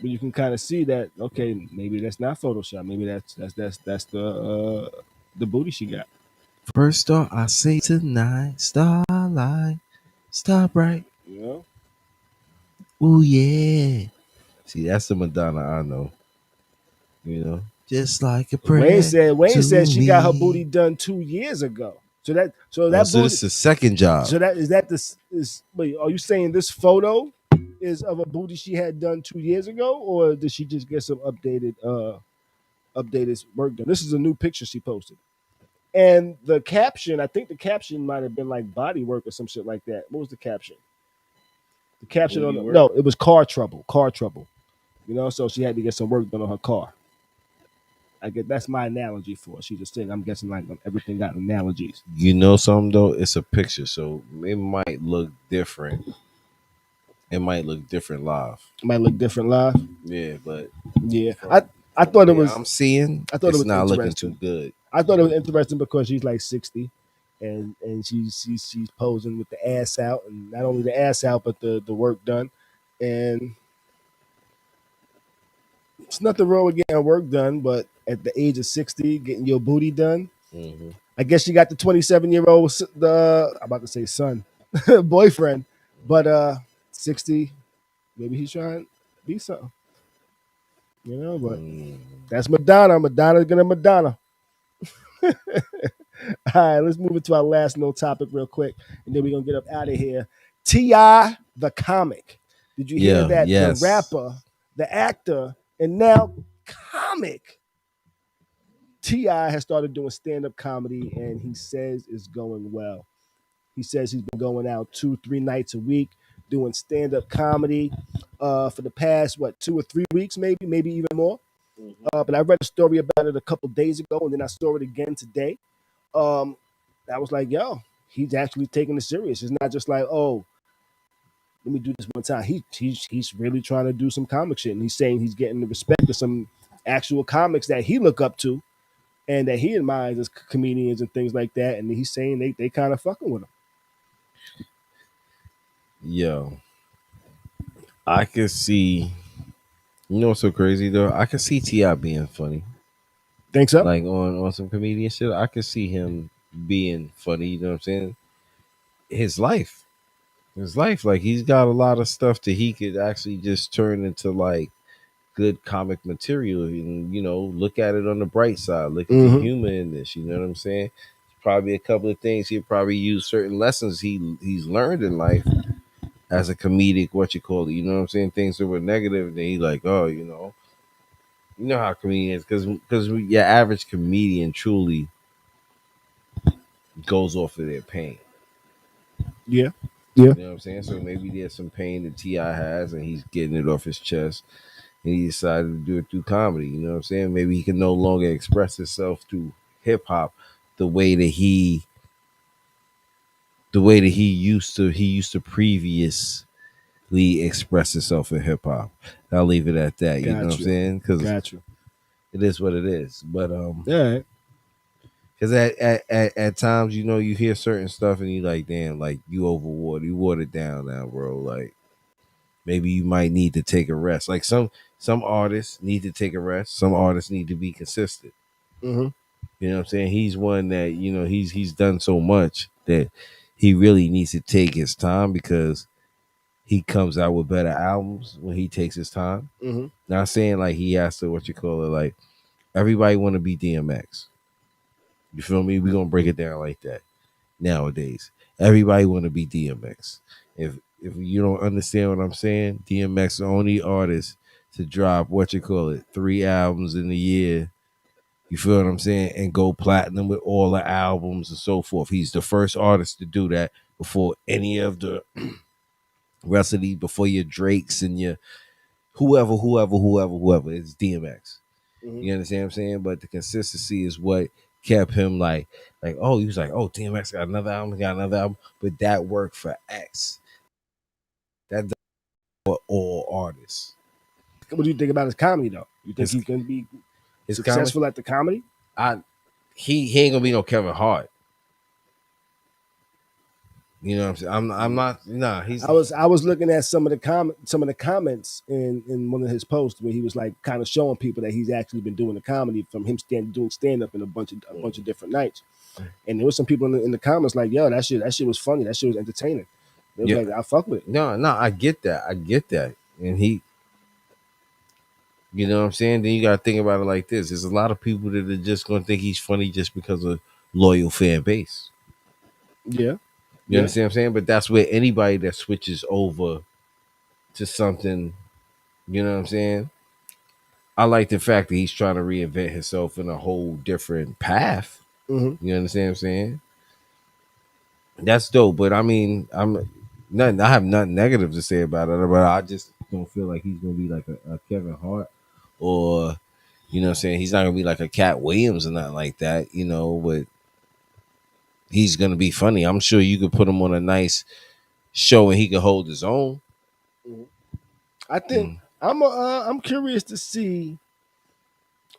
but you can kind of see that. Okay, maybe that's not Photoshop. Maybe that's the booty she got. First star, I say tonight, starlight, star bright. You know, Ooh yeah. See, that's the Madonna I know. You know, just like a prayer. Wayne said she got her me. booty done 2 years ago. So that So booty. this is the second job. So that is that this is. Wait, are you saying this photo is of a booty she had done 2 years ago, or did she just get some updated work done? This is a new picture she posted, and the caption. I think the caption might have been like body work or some shit like that. What was the caption? The caption on no, it was car trouble. Car trouble. You know, so she had to get some work done on her car. I get that's my analogy for it. She's just saying. I'm guessing like everything got analogies. You know something though? It's a picture, so it might look different. It might look different live. It might look different live. Yeah, but Yeah, I thought it was. I'm seeing. I thought it it's was not looking interesting. too good. I thought it was interesting because she's like 60, and she's posing with the ass out, and not only the ass out, but the work done, and it's nothing wrong with getting work done, but at the age of 60, getting your booty done. Mm-hmm. I guess you got the 27-year-old, I'm about to say son, boyfriend, but 60, maybe he's trying to be something, you know. But that's Madonna. Madonna's gonna Madonna. All right, let's move into our last little topic real quick, and then we're gonna get up out of here. T.I. the comic. Did you hear that? Yes. The rapper, the actor, and now comic. T.I. has started doing stand-up comedy, and he says it's going well. He says he's been going out 2-3 nights a week doing stand-up comedy for the past 2 or 3 weeks, maybe even more. But I read a story about it a couple days ago, and then I saw it again today. I was like, yo, he's actually taking it serious. It's not just like, oh, let me do this one time. He's really trying to do some comic shit, and he's saying he's getting the respect of some actual comics that he look up to and that he admires as comedians and things like that. And he's saying they kind of fucking with him. Yo, I can see. You know what's so crazy though? I can see T.I. being funny. Think so? Like on some comedian shit, I can see him being funny. You know what I'm saying? His life, like he's got a lot of stuff that he could actually just turn into like good comic material, and look at it on the bright side. Look at the humor in this. You know what I'm saying? Probably a couple of things he'll probably use certain lessons he's learned in life as a comedic, you know what I'm saying? Things that were negative, then he's like, oh, you know how comedians, because your average comedian truly goes off of their pain. Yeah. You know what I'm saying? So maybe there's some pain that T.I. has, and he's getting it off his chest, and he decided to do it through comedy. You know what I'm saying? Maybe he can no longer express himself through hip hop the way that he used to previously express himself in hip hop. I'll leave it at that. You know what I'm saying? Because it is what it is. But yeah. Because at times, you hear certain stuff and you like, damn, like you watered down now, bro. Like maybe you might need to take a rest. Like some artists need to take a rest. Some artists need to be consistent. Mm-hmm. You know what I'm saying? He's one that he's done so much that he really needs to take his time, because he comes out with better albums when he takes his time. Mm-hmm. Not saying like he has to like everybody want to be DMX. You feel me? We're gonna break it down like that. Nowadays, everybody want to be DMX. If you don't understand what I'm saying, DMX the only artist to drop what you call it 3 albums in a year. You feel what I'm saying? And go platinum with all the albums and so forth. He's the first artist to do that before any of the rest of the, before your Drakes and your whoever. It's DMX. Mhm. You understand what I'm saying? But the consistency is what kept him like, oh, he was like, oh, DMX got another album, but that worked for X. That does for all artists. What do you think about his comedy though? You think His- he can be His successful at the comedy? he ain't gonna be no Kevin Hart. You know what I'm saying? I'm not. Nah, he's. I was looking at some of the comments in one of his posts where he was like kind of showing people that he's actually been doing the comedy from him doing stand up in a bunch of different nights, and there was some people in the comments like, yo, that shit was funny, that shit was entertaining. They was Yeah. like, I fuck with it. No, I get that, and he. You know what I'm saying? Then you gotta think about it like this: there's a lot of people that are just gonna think he's funny just because of loyal fan base. Yeah, You understand what I'm saying? But that's where anybody that switches over to something, you know what I'm saying? I like the fact that he's trying to reinvent himself in a whole different path. Mm-hmm. You understand what I'm saying? That's dope. But I mean, I have nothing negative to say about it, but I just don't feel like he's gonna be like a Kevin Hart or you know what I'm saying? He's not gonna be like a Cat Williams or nothing like that, you know, but he's gonna be funny. I'm sure you could put him on a nice show and he could hold his own. I think I'm curious to see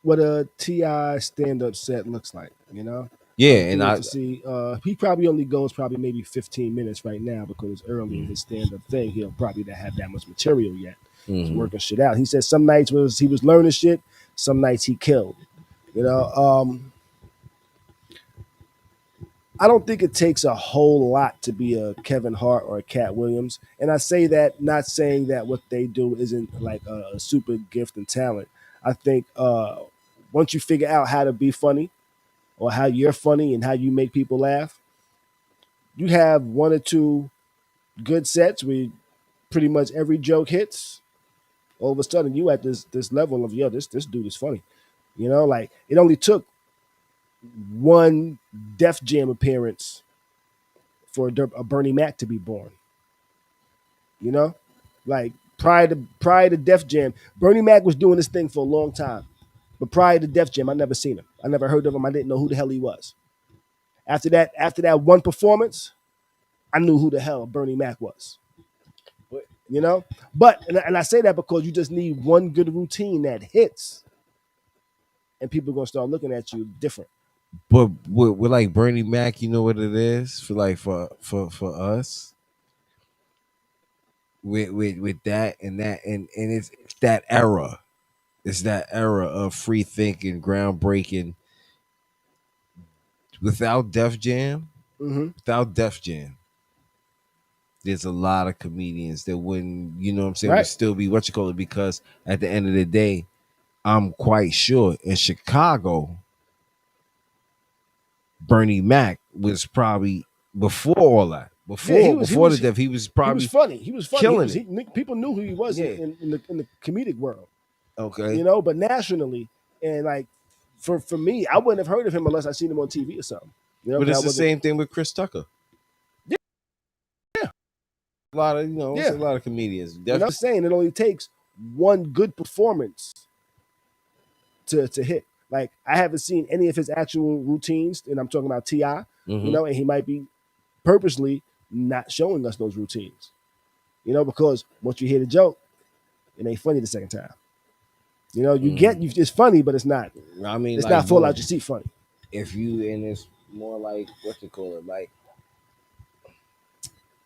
what a Ti stand up set looks like. You know, Yeah, I'm and curious I to see. He probably only goes maybe 15 minutes right now because it's early in his stand up thing. He'll probably not have that much material yet. He's working shit out. He said some nights he was learning shit, some nights he killed. You know, I don't think it takes a whole lot to be a Kevin Hart or a Cat Williams. And I say that not saying that what they do isn't like a super gift and talent. I think once you figure out how to be funny or how you're funny and how you make people laugh, you have one or two good sets where pretty much every joke hits. All of a sudden, you at this level of, yo, this dude is funny. You know, like it only took one Def Jam appearance for a Bernie Mac to be born. You know, like prior to Def Jam, Bernie Mac was doing this thing for a long time. But prior to Def Jam, I never seen him. I never heard of him. I didn't know who the hell he was. After that one performance, I knew who the hell Bernie Mac was. You know, but and I say that because you just need one good routine that hits, and people are gonna start looking at you different. but with like Bernie Mac, you know what it is for like for us with that and it's that era. It's that era of free thinking, groundbreaking. Without Def Jam, Mm-hmm. there's a lot of comedians that wouldn't, you know what I'm saying, Right. would still be what you call it because at the end of the day, I'm quite sure in Chicago, Bernie Mac was probably before all that. Before Yeah, the Def, he was probably funny. He was funny. killing People knew who he was Yeah. in the comedic world. okay. You know, but nationally and like for me, I wouldn't have heard of him unless I seen him on TV or something. You know, But 'cause it's I the wasn't- same thing with Chris Tucker. Yeah. A lot of it's Yeah. a lot of comedians. You know, I'm saying it only takes one good performance to hit. Like I haven't seen any of his actual routines, and I'm talking about Ti. Mhm. You know, and he might be purposely not showing us those routines. You know, because once you hear the joke, it ain't funny the second time. You know, it's funny, but it's not. I mean, It's like, not fall boom, out your seat funny. if you and it's more like what you call it, like.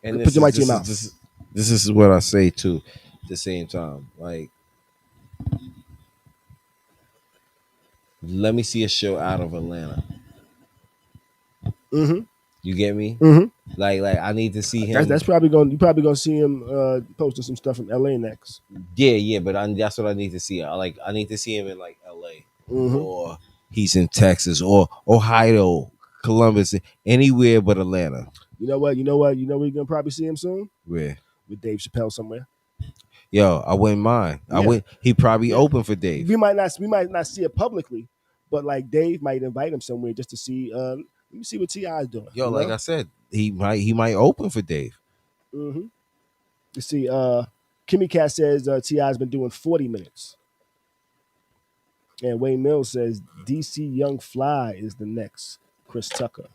And Put your mic to your mouth. This is what I say too. At the same time, like, let me see a show out of Atlanta. Mm-hmm. You get me? Mm-hmm. Like I need to see him. That's probably going. You probably gonna see him posting some stuff from LA next. Yeah, but that's what I need to see. I need to see him in like LA, Mhm. or he's in Texas or Ohio, Columbus, anywhere but Atlanta. You know what? You know what? You know we're gonna probably see him soon Where? with Dave Chappelle somewhere. Yo, I wouldn't mind. I Yeah. would. He probably Yeah. open for Dave. We might not see it publicly, but like Dave might invite him somewhere just to see. Let me see what T.I. is doing. Yo, like I said, he might open for Dave. Mm-hmm. You see, Kimmy Cat says T.I.'s been doing 40 minutes. And Wayne Mills says DC Young Fly is the next Chris Tucker.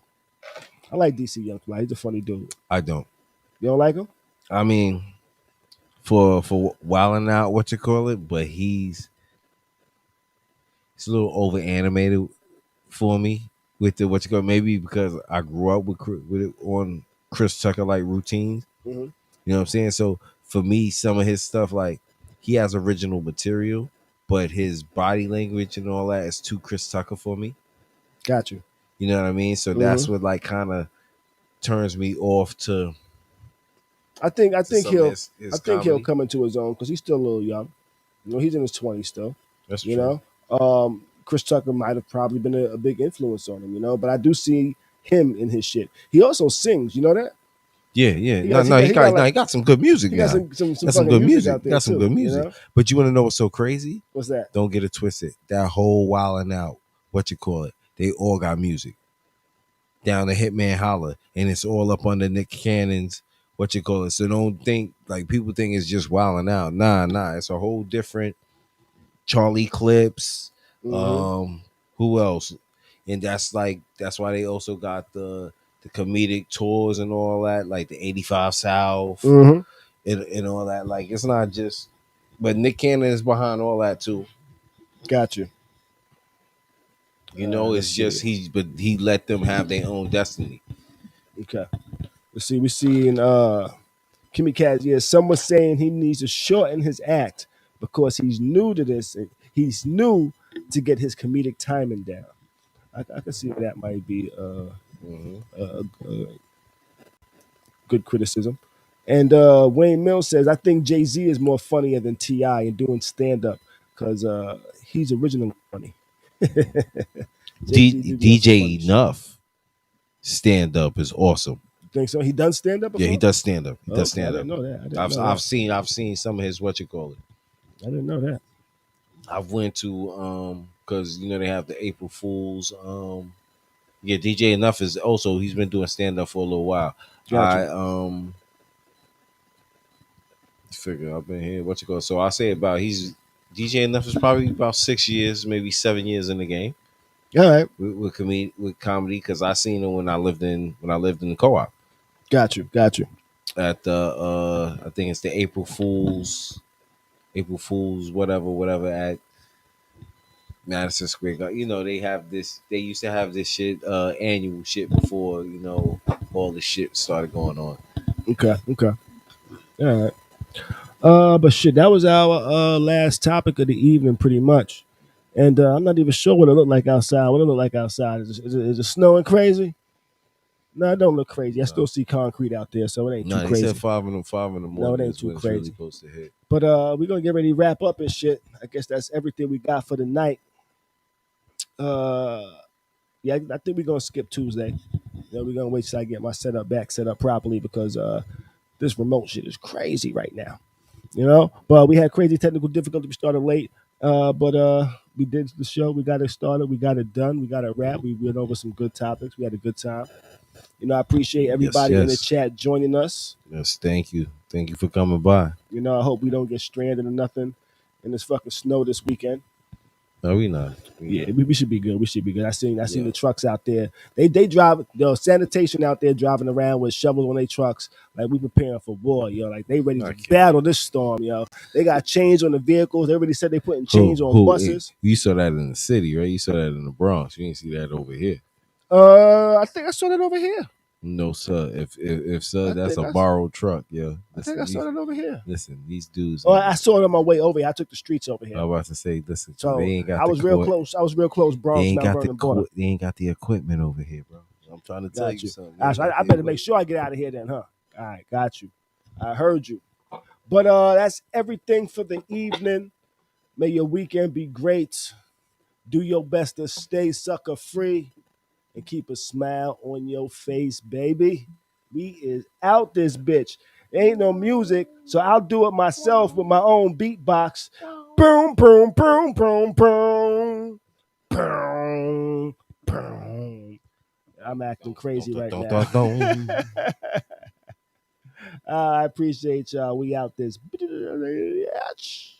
I like DC Young Fly. He's a funny dude. I don't. You don't like him? I mean, for wilding out, what you call it, but he's a little over animated for me with the what you call, maybe because I grew up with it on Chris Tucker like routines. Mm-hmm. You know what I'm saying? So for me, some of his stuff, like he has original material, but his body language and all that is too Chris Tucker for me. Got you. You know what I mean? So that's what like kind of turns me off to. I think he'll his he'll come into his own because he's still a little young. You know, he's in his 20s still. That's you true. know. Chris Tucker might have probably been a big influence on him, you know, but I do see him in his shit. He also sings, you know that? Yeah. He got some good music. He now. got some Some good music out there. Got some too, good music. You know? But you want to know what's so crazy? What's that? Don't get it twisted. That whole Wildin' Out, what you call it, they all got music. Down the Hitman Holler, and it's all up under Nick Cannon's, what you call it. So don't think, like people think it's just Wildin' Out. Nah, it's a whole different Charlie Clips. Mm-hmm. Who else? And that's why they also got the comedic tours and all that, like the 85 South and all that. Like it's not just, but Nick Cannon is behind all that too. Got you. You know, it's just he let them have their own destiny. Okay. Let's see. We're seeing Kimmy Cat. Yeah, someone saying he needs to shorten his act because he's new to this. He's new to get his comedic timing down. I can see that might be a good criticism. And Wayne Mills says, I think Jay-Z is more funnier than T.I. in doing stand-up because he's originally funny. DJ Enough stand-up is awesome. You think so? He done stand-up before? Yeah, he does stand-up. He does I stand-up. didn't know that. I've seen some of his, what you call it. I didn't know that. I've went to because you know they have the April Fools. Yeah, DJ Enough is also, he's been doing stand-up for a little while. Gotcha. I figure I've been here. What you call it? So I say about he's DJ Enough is probably about 6 years, maybe 7 years in the game. All right. With comedy, because I seen him when I lived in the co-op. Got you. At the I think it's the April Fools, whatever at Madison Square Garden. You know, they used to have this shit, annual shit before, you know, all the shit started going on. Okay. All right. But shit, that was our last topic of the evening, pretty much. And I'm not even sure what it looked like outside. What it look like outside? Is it snowing crazy? No, it don't look crazy. I still see concrete out there, so it ain't too crazy. They said 5 in the morning. No, it ain't too crazy. Really supposed to hit. But we're gonna get ready to wrap up and shit. I guess that's everything we got for the night. Yeah, I think we're gonna skip Tuesday. You know, we're gonna wait till I get my set up properly because this remote shit is crazy right now. You know, but we had crazy technical difficulty. We started late, but we did the show. We got it started. We got it done. We got it wrapped. We went over some good topics. We had a good time. You know, I appreciate everybody in the chat joining us. Yes, thank you. Thank you for coming by. You know, I hope we don't get stranded or nothing in this fucking snow this weekend. No, we not. We should be good. We should be good. I seen the trucks out there. They drive sanitation out there driving around with shovels on their trucks. Like we preparing for war, yo. Like they ready to battle this storm, yo. They got chains on the vehicles. They already said they putting chains on buses. You saw that in the city, right? You saw that in the Bronx. You didn't see that over here. I think I saw that over here. No, sir. If so, that's a borrowed truck, yo. I think I saw that over here. Listen, these dudes. Oh, I saw it on my way over here. I took the streets over here. I was about to say, listen. So they ain't got. I was real close. Bronx. They ain't got the equipment over here, bro. I'm trying to tell you something. I better make sure I get out of here then, huh? All right, got you. I heard you. But that's everything for the evening. May your weekend be great. Do your best to stay sucker free and keep a smile on your face, baby. We is out this bitch. There ain't no music, so I'll do it myself with my own beatbox. Boom, boom, boom, boom, boom. Boom, boom. I'm acting crazy right now. I appreciate y'all. We out this bitch.